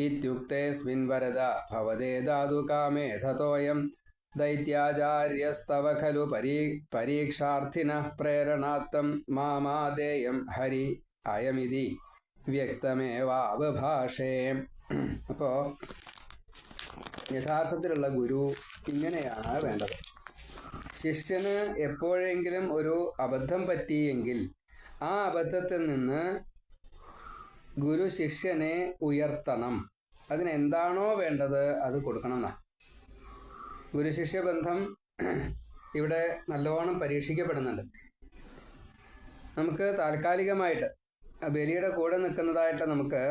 ഇത്യുക്തേസ്മിൻ വരദ ഭവതേ ധാതു കാമേധതോയം ദൈത്യാചാര്യസ്തവ ഖലു പരീക്ഷാർത്ഥിനഃ പ്രേരണാത്തം മാമാദേയം ഹരി അയമിതി വ്യക്തമേവാവഭാഷേ. അപ്പോൾ യഥാർത്ഥത്തിലുള്ള ഗുരു ഇങ്ങനെയാണ് വേണ്ടത്. ശിഷ്യന് എപ്പോഴെങ്കിലും ഒരു അബദ്ധം പറ്റിയെങ്കിൽ ആ അബദ്ധത്തിൽ നിന്ന് ഗുരു ശിഷ്യനെ ഉയർത്തണം. അതിനെന്താണോ വേണ്ടത് അത് കൊടുക്കണം എന്നാണ്. ഗുരുശിഷ്യ ബന്ധം ഇവിടെ നല്ലോണം പരീക്ഷിക്കപ്പെടുന്നുണ്ട്. നമുക്ക് താൽക്കാലികമായിട്ട് ബലിയുടെ കൂടെ നിൽക്കുന്നതായിട്ട് നമുക്ക്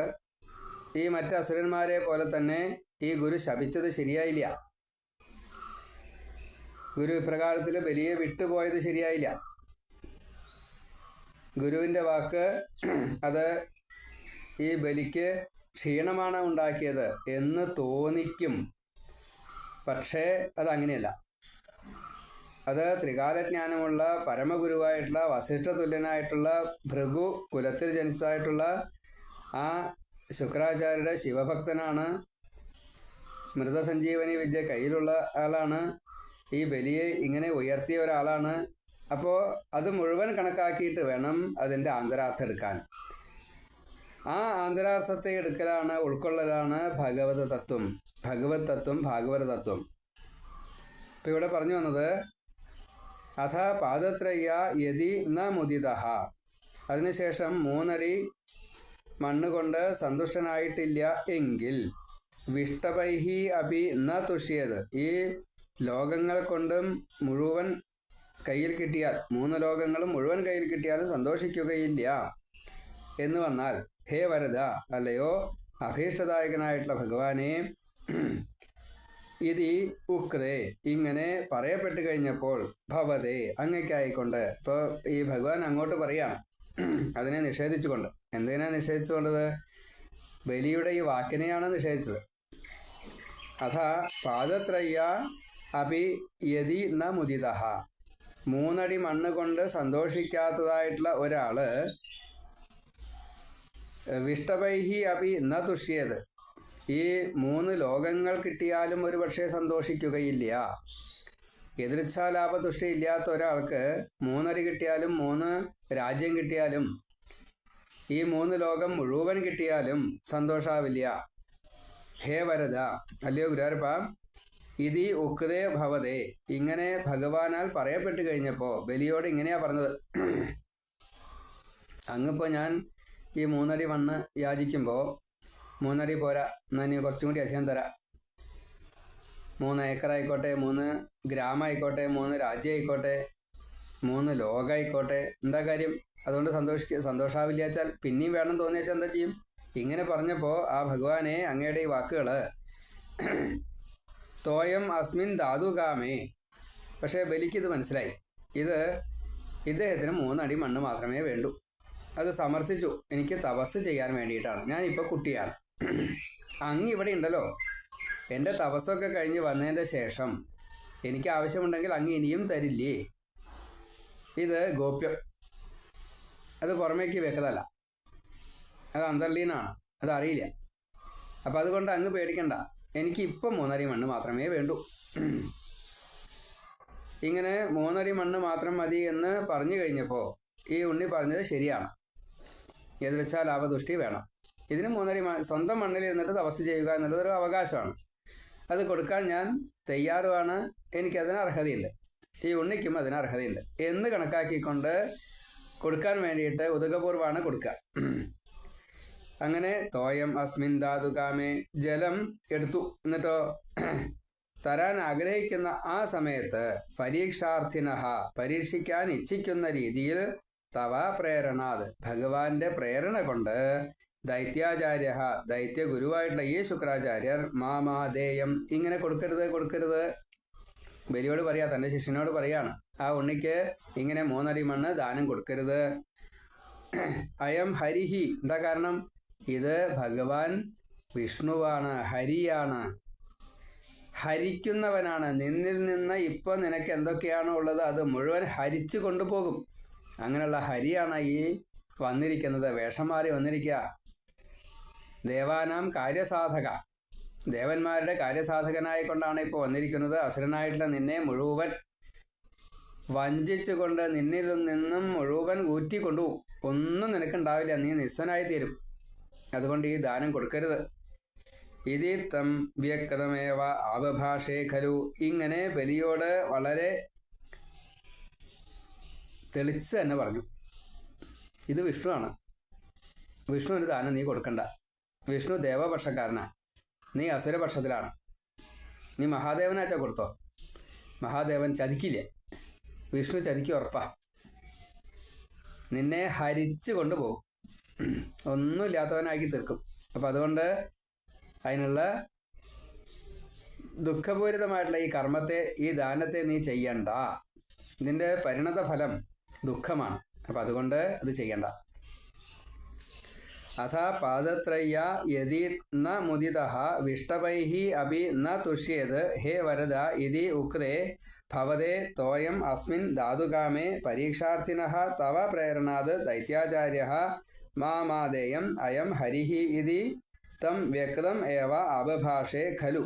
ഈ മറ്റ് അസുരന്മാരെ പോലെ തന്നെ ഈ ഗുരു ശപിച്ചത് ശരിയായില്ല, ഗുരു ഇപ്രകാരത്തിൽ ബലിയെ വിട്ടുപോയത് ശരിയായില്ല. ഗുരുവിൻ്റെ വാക്ക് അത് ഈ ബലിക്ക് ക്ഷീണമാണ് ഉണ്ടാക്കിയത് എന്ന് തോന്നിക്കും. പക്ഷേ അതങ്ങനെയല്ല. അത് ത്രികാലജ്ഞാനമുള്ള പരമഗുരുവായിട്ടുള്ള വസിഷ്ഠതുല്യനായിട്ടുള്ള ഭൃഗു കുലത്തിൽ ജനിച്ചതായിട്ടുള്ള ആ ശുക്രാചാര്യരുടെ ശിവഭക്തനാണ്. മൃതസഞ്ജീവനി വിദ്യ കയ്യിലുള്ള ആളാണ്. ഈ ബലിയെ ഇങ്ങനെ ഉയർത്തിയ ഒരാളാണ്. അപ്പോൾ അത് മുഴുവൻ കണക്കാക്കിയിട്ട് വേണം അതിൻ്റെ ആന്തരാർത്ഥം എടുക്കാൻ. ആ ആന്തരാർത്ഥത്തെ എടുക്കലാണ്, ഉൾക്കൊള്ളലാണ് ഭഗവത് തത്വം, ഭാഗവത തത്വം. ഇപ്പം ഇവിടെ പറഞ്ഞു വന്നത് അഥ പാദത്രയ യതി ന മുദിത, അതിനുശേഷം 3 അടി മണ്ണ് കൊണ്ട് സന്തുഷ്ടനായിട്ടില്ല എങ്കിൽ വിഷ്ടപൈഹി അഭി ന തുഷ്യത്, ഈ ലോകങ്ങൾ കൊണ്ടും മുഴുവൻ കയ്യിൽ കിട്ടിയാൽ, 3 ലോകങ്ങളും മുഴുവൻ കയ്യിൽ കിട്ടിയാലും സന്തോഷിക്കുകയില്ല എന്ന് വന്നാൽ, ഹേ വരദ, അല്ലയോ അഭീഷ്ടദായകനായിട്ടുള്ള ഭഗവാനെ, ഇതി ഉക്തേ, ഇങ്ങനെ പറയപ്പെട്ട് കഴിഞ്ഞപ്പോൾ, ഭവതേ, അങ്ങയ്ക്കായിക്കൊണ്ട്. ഇപ്പോൾ ഈ ഭഗവാൻ അങ്ങോട്ട് പറയാണ് അതിനെ നിഷേധിച്ചുകൊണ്ട്. എന്തിനാ നിഷേധിച്ചുകൊണ്ടത്? ബലിയുടെ ഈ വാക്കിനെയാണ് നിഷേധിച്ചത്. അഥ പാദത്രയ അപി യതി ന മുദിത, 3 അടി മണ്ണ് കൊണ്ട് സന്തോഷിക്കാത്തതായിട്ടുള്ള ഒരാള് വിഷ്ടപൈഹി അപി ന തുഷ്യത്, ഈ 3 ലോകങ്ങൾ കിട്ടിയാലും ഒരു പക്ഷേ സന്തോഷിക്കുകയില്ല. എതിർച്ഛാലാഭതുഷ്ടി ഇല്ലാത്ത ഒരാൾക്ക് 3 അടി കിട്ടിയാലും 3 രാജ്യം കിട്ടിയാലും ഈ 3 ലോകം മുഴുവൻ കിട്ടിയാലും സന്തോഷാവില്ല. ഹേ വരദ, അല്ലയോ ഗുരുവായൂരപ്പ, ഇതി ഉക്തേ ഭവതേ, ഇങ്ങനെ ഭഗവാനാൽ പറയപ്പെട്ട് കഴിഞ്ഞപ്പോൾ ബലിയോട് ഇങ്ങനെയാ പറഞ്ഞത്. അങ്ങിപ്പോൾ ഞാൻ ഈ 3 അടി മണ്ണ് യാചിക്കുമ്പോൾ 3 അടി പോരാ, എന്നാൽ നീ കുറച്ചും കൂടി അധികം തരാം. 3 ഏക്കറായിക്കോട്ടെ, 3 ഗ്രാമമായിക്കോട്ടെ, 3 രാജ്യമായിക്കോട്ടെ, 3 ലോകമായിക്കോട്ടെ, എന്താ കാര്യം? അതുകൊണ്ട് സന്തോഷാവില്ല വെച്ചാൽ പിന്നെയും വേണം തോന്നി വെച്ചാൽ എന്താ ചെയ്യും? ഇങ്ങനെ പറഞ്ഞപ്പോൾ ആ ഭഗവാനെ അങ്ങയുടെ ഈ വാക്കുകൾ തോയം അസ്മിൻ ധാതുകാമേ. പക്ഷേ ബലിക്കിത് മനസ്സിലായി. ഇത് ഇദ്ദേഹത്തിന് 3 അടി മണ്ണ് മാത്രമേ വേണ്ടൂ. അത് സമർത്ഥിച്ചു. എനിക്ക് തപസ് ചെയ്യാൻ വേണ്ടിയിട്ടാണ്. ഞാനിപ്പോൾ കുട്ടിയാണ്. അങ്ങ് ഇവിടെ ഉണ്ടല്ലോ. എൻ്റെ തപസ്സൊക്കെ കഴിഞ്ഞ് വന്നതിൻ്റെ ശേഷം എനിക്ക് ആവശ്യമുണ്ടെങ്കിൽ അങ്ങ് ഇനിയും തരില്ലേ? ഇത് ഗോപ്യം. അത് പുറമേക്ക് വെക്കതല്ല, അത് അന്തർലീനാണ്, അതറിയില്ല. അപ്പം അതുകൊണ്ട് അങ്ങ് പേടിക്കണ്ട. എനിക്ക് ഇപ്പം 3 അടി മണ്ണ് മാത്രമേ വേണ്ടൂ. ഇങ്ങനെ 3 അടി മണ്ണ് മാത്രം മതി എന്ന് പറഞ്ഞു കഴിഞ്ഞപ്പോൾ ഈ ഉണ്ണി പറഞ്ഞത് ശരിയാണ്. എതിർച്ചാ ലാഭദുഷ്ടി വേണം. ഇതിന് 3 അടി സ്വന്തം മണ്ണിൽ ഇരുന്നിട്ട് തപസ് ചെയ്യുക എന്നുള്ളത് ഒരു അവകാശമാണ്. അത് കൊടുക്കാൻ ഞാൻ തയ്യാറുമാണ്. എനിക്കതിന് അർഹതയുണ്ട്. ഈ ഉണ്ണിക്കും അതിന് അർഹതയുണ്ട് എന്ന് കണക്കാക്കിക്കൊണ്ട് കൊടുക്കാൻ വേണ്ടിയിട്ട് ഉദകപൂർവ്വമാണ് കൊടുക്കുക. അങ്ങനെ തോയം അസ്മിൻ ധാതുകാമേ, ജലം എടുത്തു. എന്നിട്ടോ തരാൻ ആഗ്രഹിക്കുന്ന ആ സമയത്ത് പരീക്ഷാർത്ഥിനഹ, പരീക്ഷിക്കാൻ ഇച്ഛിക്കുന്ന രീതിയിൽ തവ പ്രേരണാത്, ഭഗവാന്റെ പ്രേരണ കൊണ്ട് ദൈത്യാചാര്യ, ദൈത്യ ഗുരുവായിട്ടുള്ള ഈ ശുക്രാചാര്യർ മാമാദേയം, ഇങ്ങനെ കൊടുക്കരുത് ബലിയോട് പറയാ, തൻ്റെ ശിഷ്യനോട് പറയാണ്, ആ ഉണ്ണിക്ക് ഇങ്ങനെ 3 അടി മണ്ണ് ദാനം കൊടുക്കരുത്. അയം ഹരിഹി, എന്താ കാരണം? ഇത് ഭഗവാൻ വിഷ്ണുവാണ്, ഹരിയാണ്, ഹരിക്കുന്നവനാണ്. നിന്നിൽ നിന്ന് ഇപ്പം നിനക്ക് എന്തൊക്കെയാണോ ഉള്ളത് അത് മുഴുവൻ ഹരിച്ചു കൊണ്ടുപോകും. അങ്ങനെയുള്ള ഹരിയാണ് ഈ വന്നിരിക്കുന്നത്, വേഷം മാറി വന്നിരിക്കുക. ദേവാനാം കാര്യസാധക, ദേവന്മാരുടെ കാര്യസാധകനായിക്കൊണ്ടാണ് ഇപ്പോൾ വന്നിരിക്കുന്നത്. അസുരനായിട്ടുള്ള നിന്നെ മുഴുവൻ വഞ്ചിച്ചുകൊണ്ട് നിന്നിൽ നിന്നും മുഴുവൻ ഊറ്റിക്കൊണ്ടുപോകും. ഒന്നും നിനക്കുണ്ടാവില്ല, നീ നിസ്വനായി തീരും. അതുകൊണ്ട് ഈ ദാനം കൊടുക്കരുത്. ഇതി തം വ്യക്തമേവ ആവഭാഷേ ഖലു, ഇങ്ങനെ ബലിയോട് വളരെ തെളിച്ച് തന്നെ പറഞ്ഞു. ഇത് വിഷ്ണുവാണ്. വിഷ്ണുവിന് ദാനം നീ കൊടുക്കണ്ട. വിഷ്ണു ദേവപക്ഷക്കാരനാണ്, നീ അസുരപക്ഷത്തിലാണ്. നീ മഹാദേവനാച്ചാ കൊടുത്തോ. മഹാദേവൻ ചതിക്കില്ലേ? വിഷ്ണു ചതിക്ക് ഉറപ്പാ. നിന്നെ ഹരിച്ചു കൊണ്ടുപോകും, ഒന്നുമില്ലാത്തവനാക്കി തീർക്കും. അപ്പം അതുകൊണ്ട് അതിനുള്ള ദുഃഖപൂരിതമായിട്ടുള്ള ഈ കർമ്മത്തെ, ഈ ദാനത്തെ നീ ചെയ്യണ്ട. ഇതിൻ്റെ പരിണത ഫലം ദുഃഖമാണ്. അപ്പം അതുകൊണ്ട് അത് ചെയ്യണ്ട. അഥ പാദത്രയ യദി ന മുദിതഃ വിഷ്ടപൈഃ അപി ന തുഷ്യേത് ഹേ വരദ ഇതി ഉക്തേ ഭവതേ തോയം അസ്മിൻ ധാതുകാമേ പരീക്ഷാർത്ഥിനഃ തവ പ്രേരണാത് ദൈത്യാചാര്യഃ മാമാദേയം അയം ഹരിഃ ഇതി തം വ്യക്തം ഏവ അബഭാഷേ ഖലു.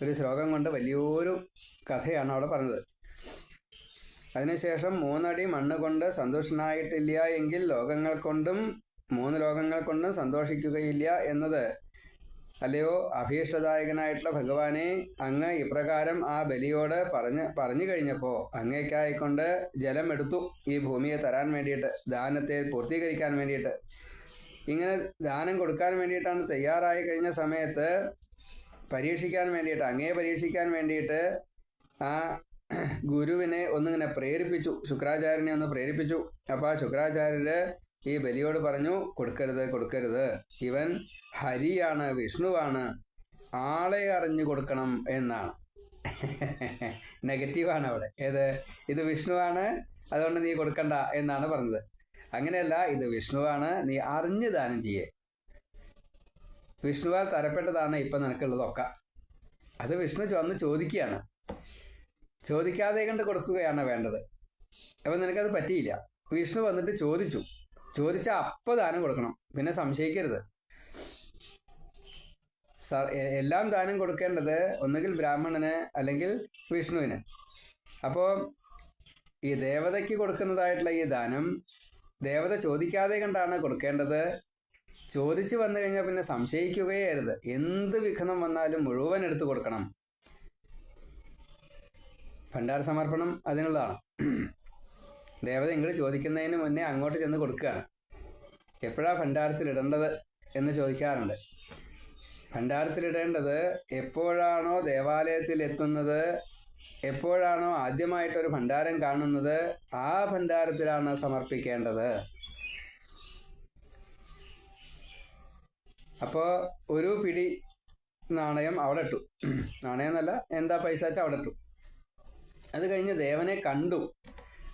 ഒരു ശ്ലോകം കൊണ്ട് വലിയൊരു കഥയാണ് അവിടെ പറഞ്ഞത്. അതിനുശേഷം 3 അടി മണ്ണ് കൊണ്ട് സന്തുഷ്ടനായിട്ടില്ല എങ്കിൽ 3 ലോകങ്ങൾ കൊണ്ടും സന്തോഷിക്കുകയില്ല എന്നത് അല്ലയോ അഭീഷ്ടദായകനായിട്ടുള്ള ഭഗവാനെ, അങ്ങ് ഇപ്രകാരം ആ ബലിയോട് പറഞ്ഞു കഴിഞ്ഞപ്പോൾ അങ്ങേക്കായിക്കൊണ്ട് ജലം എടുത്തു ഈ ഭൂമിയെ തരാൻ വേണ്ടിയിട്ട്, ദാനത്തെ പൂർത്തീകരിക്കാൻ വേണ്ടിയിട്ട്. ഇങ്ങനെ ദാനം കൊടുക്കാൻ വേണ്ടിയിട്ടാണ് തയ്യാറായി കഴിഞ്ഞ സമയത്ത് പരീക്ഷിക്കാൻ വേണ്ടിയിട്ട്, അങ്ങയെ പരീക്ഷിക്കാൻ വേണ്ടിയിട്ട് ആ ഗുരുവിനെ ഒന്നിങ്ങനെ പ്രേരിപ്പിച്ചു, ശുക്രാചാര്യനെ ഒന്ന് പ്രേരിപ്പിച്ചു. അപ്പോൾ ആ ശുക്രാചാര്യര് ഈ ബലിയോട് പറഞ്ഞു, കൊടുക്കരുത്, ഇവൻ ഹരിയാണ്, വിഷ്ണുവാണ്, ആളെ അറിഞ്ഞു കൊടുക്കണം എന്നാണ്. നെഗറ്റീവാണ് അവിടെ. ഇത് വിഷ്ണുവാണ്, അതുകൊണ്ട് നീ കൊടുക്കണ്ട എന്നാണ് പറഞ്ഞത്. അങ്ങനെയല്ല, ഇത് വിഷ്ണുവാണ്, നീ അറിഞ്ഞ് ദാനം ചെയ്യേ. വിഷ്ണുവാൽ തരപ്പെട്ടതാണ് ഇപ്പം നിനക്കുള്ളതൊക്കെ. അത് വിഷ്ണു വന്ന് ചോദിക്കുകയാണ്, ചോദിക്കാതെ കണ്ട് കൊടുക്കുകയാണ് വേണ്ടത്. അപ്പം നിനക്കത് പറ്റിയില്ല. വിഷ്ണു വന്നിട്ട് ചോദിച്ചാൽ അപ്പോൾ ദാനം കൊടുക്കണം, പിന്നെ സംശയിക്കരുത്. എല്ലാം ദാനം കൊടുക്കേണ്ടത് ഒന്നുകിൽ ബ്രാഹ്മണന് അല്ലെങ്കിൽ വിഷ്ണുവിന്. അപ്പോൾ ഈ ദേവതയ്ക്ക് കൊടുക്കുന്നതായിട്ടുള്ള ഈ ദാനം ദേവത ചോദിക്കാതെ കണ്ടാണ് കൊടുക്കേണ്ടത്. ചോദിച്ചു വന്നു കഴിഞ്ഞാൽ പിന്നെ സംശയിക്കുകയേ അരുത്. എന്ത് വിഘ്നം വന്നാലും മുഴുവൻ എടുത്തു കൊടുക്കണം. ഭണ്ഡാര സമർപ്പണം അതിനുള്ളതാണ്. ദേവത ഇങ്ങോട്ട് ചോദിക്കുന്നതിന് മുന്നേ അങ്ങോട്ട് ചെന്ന് കൊടുക്കുകയാണ്. എപ്പോഴാണ് ഭണ്ഡാരത്തിലിടേണ്ടത് എന്ന് ചോദിക്കാറുണ്ട്. ഭണ്ഡാരത്തിലിടേണ്ടത് എപ്പോഴാണോ ദേവാലയത്തിൽ എത്തുന്നത്, എപ്പോഴാണോ ആദ്യമായിട്ടൊരു ഭണ്ഡാരം കാണുന്നത്, ആ ഭണ്ഡാരത്തിലാണ് സമർപ്പിക്കേണ്ടത്. അപ്പോൾ ഒരു പിടി നാണയം അവിടെ ഇട്ടു. നാണയം എന്നല്ല, എന്താ പൈസ വെച്ചാൽ അവിടെ ഇട്ടു. അത് കഴിഞ്ഞ് ദേവനെ കണ്ടു.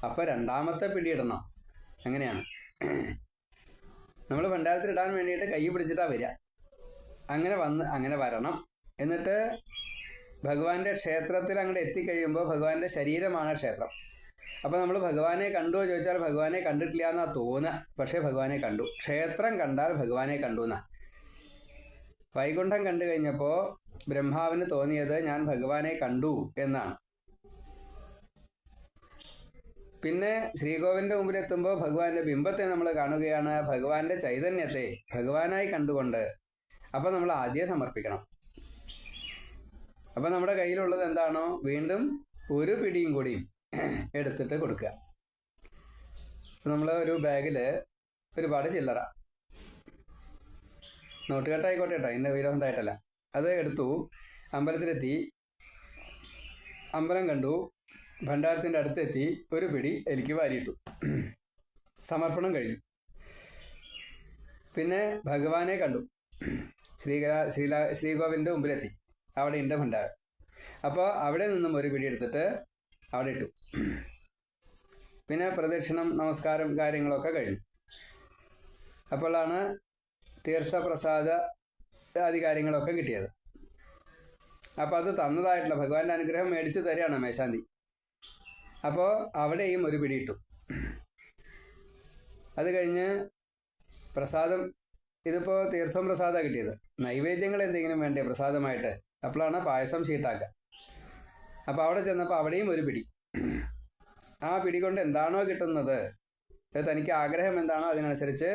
അപ്പോൾ രണ്ടാമത്തെ പിടി ഇടണം. അങ്ങനെയാണ് നമ്മൾ ഭണ്ഡാരത്തിലിടാൻ വേണ്ടിയിട്ട് കൈ പിടിച്ചിട്ടാണ് വരിക. അങ്ങനെ വരണം. എന്നിട്ട് ഭഗവാന്റെ ക്ഷേത്രത്തിൽ അങ്ങോട്ട് എത്തിക്കഴിയുമ്പോൾ ഭഗവാന്റെ ശരീരമാണ് ക്ഷേത്രം. അപ്പോൾ നമ്മൾ ഭഗവാനെ കണ്ടുവോ ചോദിച്ചാൽ ഭഗവാനെ കണ്ടിട്ടില്ല എന്നാ തോന്നുക. പക്ഷേ ഭഗവാനെ കണ്ടു. ക്ഷേത്രം കണ്ടാൽ ഭഗവാനെ കണ്ടു എന്നാ. വൈകുണ്ഠം കണ്ടു കഴിഞ്ഞപ്പോൾ ബ്രഹ്മാവിന് തോന്നിയത് ഞാൻ ഭഗവാനെ കണ്ടു എന്നാണ്. പിന്നെ ശ്രീകോവിലിൻ്റെ മുമ്പിലെത്തുമ്പോൾ ഭഗവാന്റെ ബിംബത്തെ നമ്മൾ കാണുകയാണ്, ഭഗവാന്റെ ചൈതന്യത്തെ ഭഗവാനായി കണ്ടുകൊണ്ട്. അപ്പോൾ നമ്മൾ ആദ്യം സമർപ്പിക്കണം. അപ്പോൾ നമ്മുടെ കയ്യിലുള്ളത് എന്താണോ വീണ്ടും ഒരു പിടിയും കൂടിയും എടുത്തിട്ട് കൊടുക്കുക. നമ്മൾ ഒരു ബാഗിൽ ഒരുപാട് ചില്ലറ, നോട്ടുകെട്ടായിക്കോട്ടെ കേട്ടോ, ഇതിൻ്റെ വിരോധമായിട്ടല്ല. അത് എടുത്തു, അമ്പലത്തിലെത്തി, അമ്പലം കണ്ടു, ഭണ്ഡാരത്തിൻ്റെ അടുത്തെത്തി, ഒരു പിടി എനിക്ക് വാരിയിട്ടു. സമർപ്പണം കഴിഞ്ഞു. പിന്നെ ഭഗവാനെ കണ്ടു, ശ്രീകോവിലിൻ്റെ മുമ്പിലെത്തി, അവിടെ ഉണ്ട് ഭണ്ഡാരം. അപ്പോൾ അവിടെ നിന്നും ഒരു പിടി എടുത്തിട്ട് അവിടെ ഇട്ടു. പിന്നെ പ്രദക്ഷിണം, നമസ്കാരം, കാര്യങ്ങളൊക്കെ കഴിഞ്ഞു. അപ്പോഴാണ് തീർത്ഥപ്രസാദ ആദി കാര്യങ്ങളൊക്കെ കിട്ടിയത്. അപ്പോൾ അത് തന്നതായിട്ടുള്ള ഭഗവാന്റെ അനുഗ്രഹം മേടിച്ച് തരികയാണ് മേശാന്തി. അപ്പോൾ അവിടെയും ഒരു പിടി ഇട്ടു. അത് കഴിഞ്ഞ് പ്രസാദം, ഇതിപ്പോൾ തീർത്ഥം പ്രസാദമാണ് കിട്ടിയത്. നൈവേദ്യങ്ങൾ എന്തെങ്കിലും വേണ്ടേ പ്രസാദമായിട്ട്? അപ്പോഴാണ് പായസം ഷീട്ടാക്കുക. അപ്പോൾ അവിടെ ചെന്നപ്പോൾ അവിടെയും ഒരു പിടി. ആ പിടി കൊണ്ട് എന്താണോ കിട്ടുന്നത്, തനിക്ക് ആഗ്രഹം എന്താണോ അതിനനുസരിച്ച്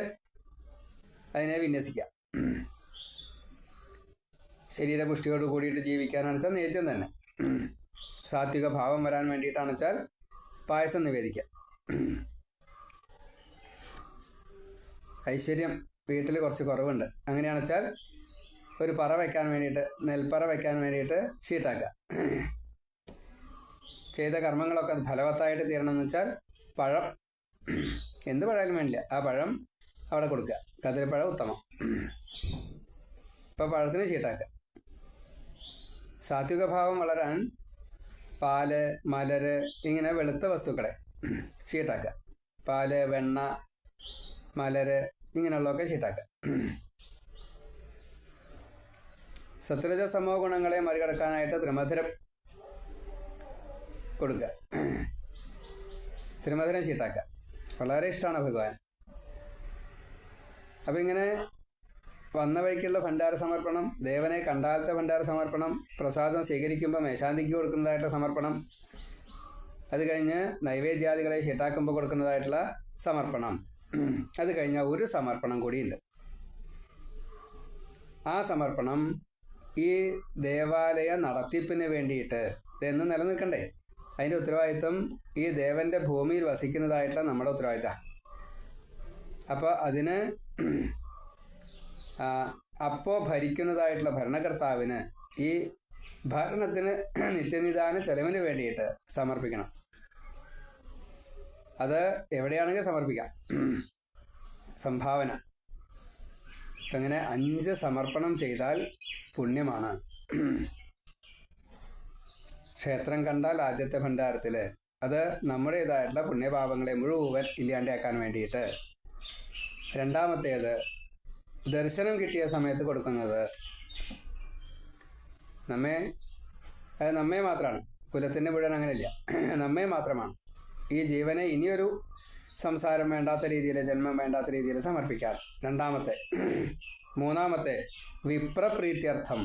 അതിനെ വിന്യസിക്കാം. ശരീരപുഷ്ടിയോട് കൂടിയിട്ട് ജീവിക്കാനാണെന്ന് വെച്ചാൽ നേദ്യം തന്നെ. സാത്വിക ഭാവം വരാൻ വേണ്ടിയിട്ടാണെന്ന് വെച്ചാൽ പായസം നിവേദിക്കാം. ഐശ്വര്യം വീട്ടിൽ കുറച്ച് കുറവുണ്ട്, അങ്ങനെയാണെന്ന് വെച്ചാൽ ഒരു പറ വയ്ക്കാൻ വേണ്ടിയിട്ട്, നെൽപ്പറ വയ്ക്കാൻ വേണ്ടിയിട്ട് ഷീട്ടാക്കുക. ചെയ്ത കർമ്മങ്ങളൊക്കെ ഫലവത്തായിട്ട് തീരണമെന്ന് വെച്ചാൽ പഴം, എന്ത് പഴമായാലും വേണ്ടില്ല, ആ പഴം അവിടെ കൊടുക്കുക. കദളിപ്പഴം ഉത്തമം. ഇപ്പോൾ പഴത്തിന് ഷീട്ടാക്കുക. സാത്വിക ഭാവം വളരാൻ പാല്, മലര്, ഇങ്ങനെ വെളുത്ത വസ്തുക്കളെ ഷീട്ടാക്കുക. പാല്, വെണ്ണ, മലര്, ഇങ്ങനെയുള്ളതൊക്കെ ഷീട്ടാക്കുക. സത്വരജ സമോ ഗുണങ്ങളെ മറികടക്കാനായിട്ട് ത്രിമധുരം കൊടുക്കുക. ത്രിമധുരം ഷീട്ടാക്കുക. വളരെ ഇഷ്ടമാണ് ഭഗവാൻ. അപ്പം ഇങ്ങനെ വന്ന വഴിക്കുള്ള ഭണ്ഡാര സമർപ്പണം, ദേവനെ കണ്ടാലത്തെ ഭണ്ഡാര സമർപ്പണം, പ്രസാദം സ്വീകരിക്കുമ്പോൾ മേശാന്തിക്ക് കൊടുക്കുന്നതായിട്ടുള്ള സമർപ്പണം, അത് കഴിഞ്ഞ് നൈവേദ്യാദികളെ ഷീട്ടാക്കുമ്പോൾ കൊടുക്കുന്നതായിട്ടുള്ള സമർപ്പണം, അത് കഴിഞ്ഞാൽ ഒരു സമർപ്പണം കൂടിയുണ്ട്. ആ സമർപ്പണം ഈ ദേവാലയ നടത്തിപ്പിന് വേണ്ടിയിട്ട് ഇതെന്ന് നിലനിൽക്കണ്ടേ, അതിൻ്റെ ഉത്തരവാദിത്വം ഈ ദേവൻ്റെ ഭൂമിയിൽ വസിക്കുന്നതായിട്ടുള്ള നമ്മുടെ ഉത്തരവാദിത്തമാണ്. അപ്പോൾ അതിന് അപ്പോൾ ഭരിക്കുന്നതായിട്ടുള്ള ഭരണകർത്താവിന് ഈ ഭരണത്തിന് നിത്യനിദാന ചെലവിന് വേണ്ടിയിട്ട് സമർപ്പിക്കണം. അത് എവിടെയാണെങ്കിൽ സമർപ്പിക്കാം. സംഭാവന അങ്ങനെ 5 സമർപ്പണം ചെയ്താൽ പുണ്യമാണ്. ക്ഷേത്രം കണ്ടാൽ ആദ്യത്തെ ഭണ്ഡാരത്തിൽ അത് നമ്മുടേതായിട്ടുള്ള പുണ്യപാപങ്ങളെ മുഴുവൻ ഇല്ലാണ്ടാക്കാൻ വേണ്ടിയിട്ട്. രണ്ടാമത്തേത് ദർശനം കിട്ടിയ സമയത്ത് കൊടുക്കുന്നത് നമ്മെ മാത്രമാണ്. കുലത്തിൻ്റെ മുഴുവൻ അങ്ങനെയില്ല, നമ്മെ മാത്രമാണ്. ഈ ജീവനെ ഇനിയൊരു സംസാരം വേണ്ടാത്ത രീതിയിൽ, ജന്മം വേണ്ടാത്ത രീതിയിൽ സമർപ്പിക്കാൻ. രണ്ടാമത്തെ. മൂന്നാമത്തെ വിപ്രപ്രീത്യർത്ഥം.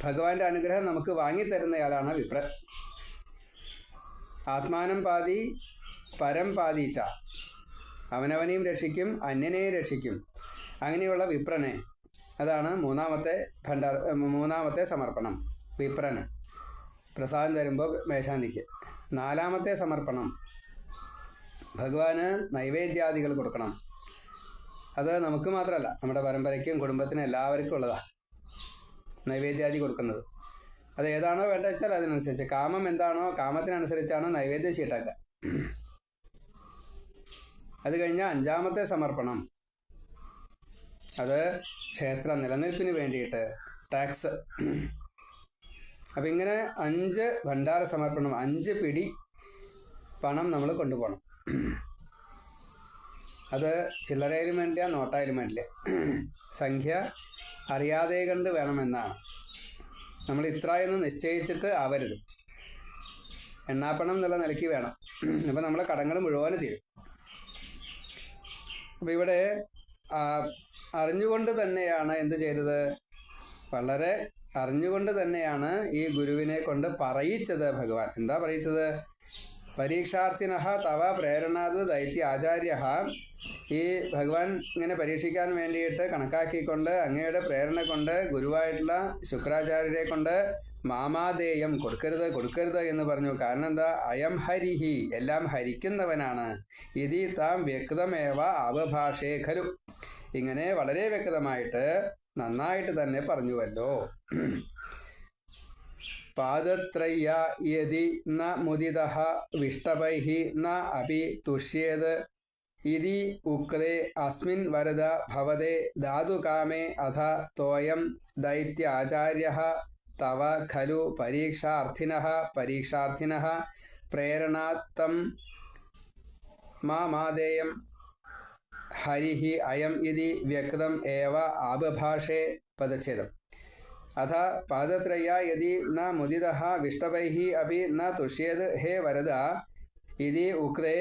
ഭഗവാന്റെ അനുഗ്രഹം നമുക്ക് വാങ്ങിത്തരുന്നയാളാണ് വിപ്ര. ആത്മാനം പാതി പരം പാതിച്ച. അവനവനെയും രക്ഷിക്കും, അന്യനെയും രക്ഷിക്കും. അങ്ങനെയുള്ള വിപ്രനെ, അതാണ് മൂന്നാമത്തെ സമർപ്പണം. വിപ്രന് പ്രസാദം തരുമ്പോൾ മേശാന്തിക്ക്. നാലാമത്തെ സമർപ്പണം ഭഗവാന് നൈവേദ്യാദികൾ കൊടുക്കണം. അത് നമുക്ക് മാത്രമല്ല, നമ്മുടെ പരമ്പരയ്ക്കും കുടുംബത്തിനും എല്ലാവർക്കും ഉള്ളതാണ് നൈവേദ്യാദി കൊടുക്കുന്നത്. അത് ഏതാണോ വേണ്ട വെച്ചാൽ അതിനനുസരിച്ച്, കാമം എന്താണോ കാമത്തിനനുസരിച്ചാണ് നൈവേദ്യം ചീട്ടാക്കുക. അത് കഴിഞ്ഞാൽ 5ാമത്തെ സമർപ്പണം, അത് ക്ഷേത്ര നിലനിൽപ്പിന് വേണ്ടിയിട്ട് ടാക്സ്. അപ്പം ഇങ്ങനെ 5 ഭണ്ഡാര സമർപ്പണം, 5 പിടി പണം നമ്മൾ കൊണ്ടുപോകണം. അത് ചില്ലറയിലും വേണ്ടില്ല, നോട്ടായാലും വേണ്ടില്ല. സംഖ്യ അറിയാതെ കണ്ട് വേണമെന്നാണ്. നമ്മൾ ഇത്ര എന്ന് നിശ്ചയിച്ചിട്ട് ആവരുത്. എണ്ണാപ്പണം എന്നുള്ള നിലയ്ക്ക് വേണം. അപ്പം നമ്മളെ കടങ്ങൾ മുഴുവനും തീരും. അപ്പം ഇവിടെ അറിഞ്ഞുകൊണ്ട് തന്നെയാണ് എന്ത് ചെയ്തത്? വളരെ അറിഞ്ഞുകൊണ്ട് തന്നെയാണ് ഈ ഗുരുവിനെ കൊണ്ട് പറയിച്ചത് ഭഗവാൻ. എന്താ പറയിച്ചത്? പരീക്ഷാർത്ഥിനഃ തവ പ്രേരണാത് ദൈത്യ ആചാര്യ. ഈ ഭഗവാൻ ഇങ്ങനെ പരീക്ഷിക്കാൻ വേണ്ടിയിട്ട് കണക്കാക്കിക്കൊണ്ട് അങ്ങയുടെ പ്രേരണ കൊണ്ട് ഗുരുവായിട്ടുള്ള ശുക്രാചാര്യരെ കൊണ്ട് മാമാദേയം കൊടുക്കരുത് എന്ന് പറഞ്ഞു. കാരണം എന്താ? അയം ഹരിഹി, എല്ലാം ഹരിക്കുന്നവനാണ്. ഇതി താം വ്യക്തമേവ അവഭാഷേ ഖലു, ഇങ്ങനെ വളരെ വ്യക്തമായിട്ട് നന്നായിട്ട് തന്നെ പറഞ്ഞുവല്ലോ. പാദത്രയ്യ യതി ന മുദിതഃ വിഷ്ടപൈഃ ന അപി തുഷ്യേത് ഇതി ഉക്തേ അസ്മിൻ വരദ ഭവതേ ധാതുകാമേ അഥ തോയം ദൈത്യ ആചാര്യഃ തവ ഖലു പരീക്ഷാർത്ഥിനഃ പ്രേരണാത്തം മാമാദേയം ഹരിഹി അയം ഇതി വ്യക്തം ഏവ ആബഭാഷേ. പദച്ഛേദം. അഥ പാദത്രയ യതി ന മുദിതഃ വിഷ്ടപൈഃ അപി ന തുഷ്യേത് ഹേ വരദ ഇതി ഉക്തേ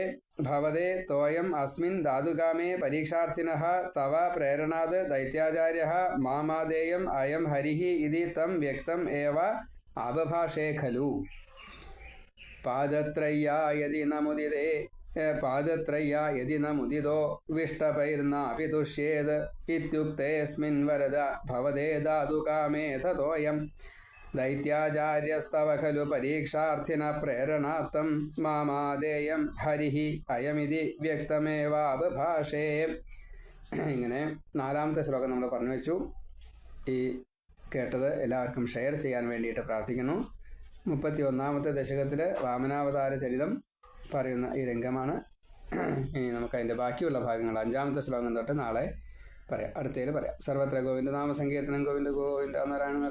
ഭവതേ തോയം അസ്മിൻ ധാതുകാമേ പരീക്ഷാർത്ഥിനഃ തവ പ്രേരണാത് ദൈത്യാചാര്യഃ മാമാദേയം അയം ഹരിഹി ഇതി തം വ്യക്തം ഏവ ആബഭാഷേ ഖലു. പാദത്രയ യതി ന മുദിതോ വിഷ്ടപൈർനാപി തുഷ്യേത് ഇത്യുക്തേസ്മിൻ വരദ ഭവതേ ധാതുകാമേഥ തോയം ദൈത്യാചാര്യസ്തവ ഖലു പരീക്ഷാർത്ഥിന പ്രേരണാത്തം മാമാദേയം ഹരിഹി അയമിതി വ്യക്തമേവാബഭാഷേ. ഇങ്ങനെ 4ാമത്തെ ശ്ലോകം നമ്മൾ പറഞ്ഞു വെച്ചു. ഈ കേട്ടത് എല്ലാവർക്കും ഷെയർ ചെയ്യാൻ വേണ്ടിയിട്ട് പ്രാർത്ഥിക്കുന്നു. 31ാമത്തെ ദശകത്തിൽ വാമനാവതാര ചരിതം പറയുന്ന ഈ രംഗമാണ്. ഇനി നമുക്ക് അതിൻ്റെ ബാക്കിയുള്ള ഭാഗങ്ങൾ 5ാമത്തെ ശ്ലോകം തൊട്ട് നാളെ പറയാം, അടുത്തതിൽ പറയാം. സർവത്ര ഗോവിന്ദ നാമ സങ്കീർത്തനം. ഗോവിന്ദ ഗോവിന്ദ നാരായണ.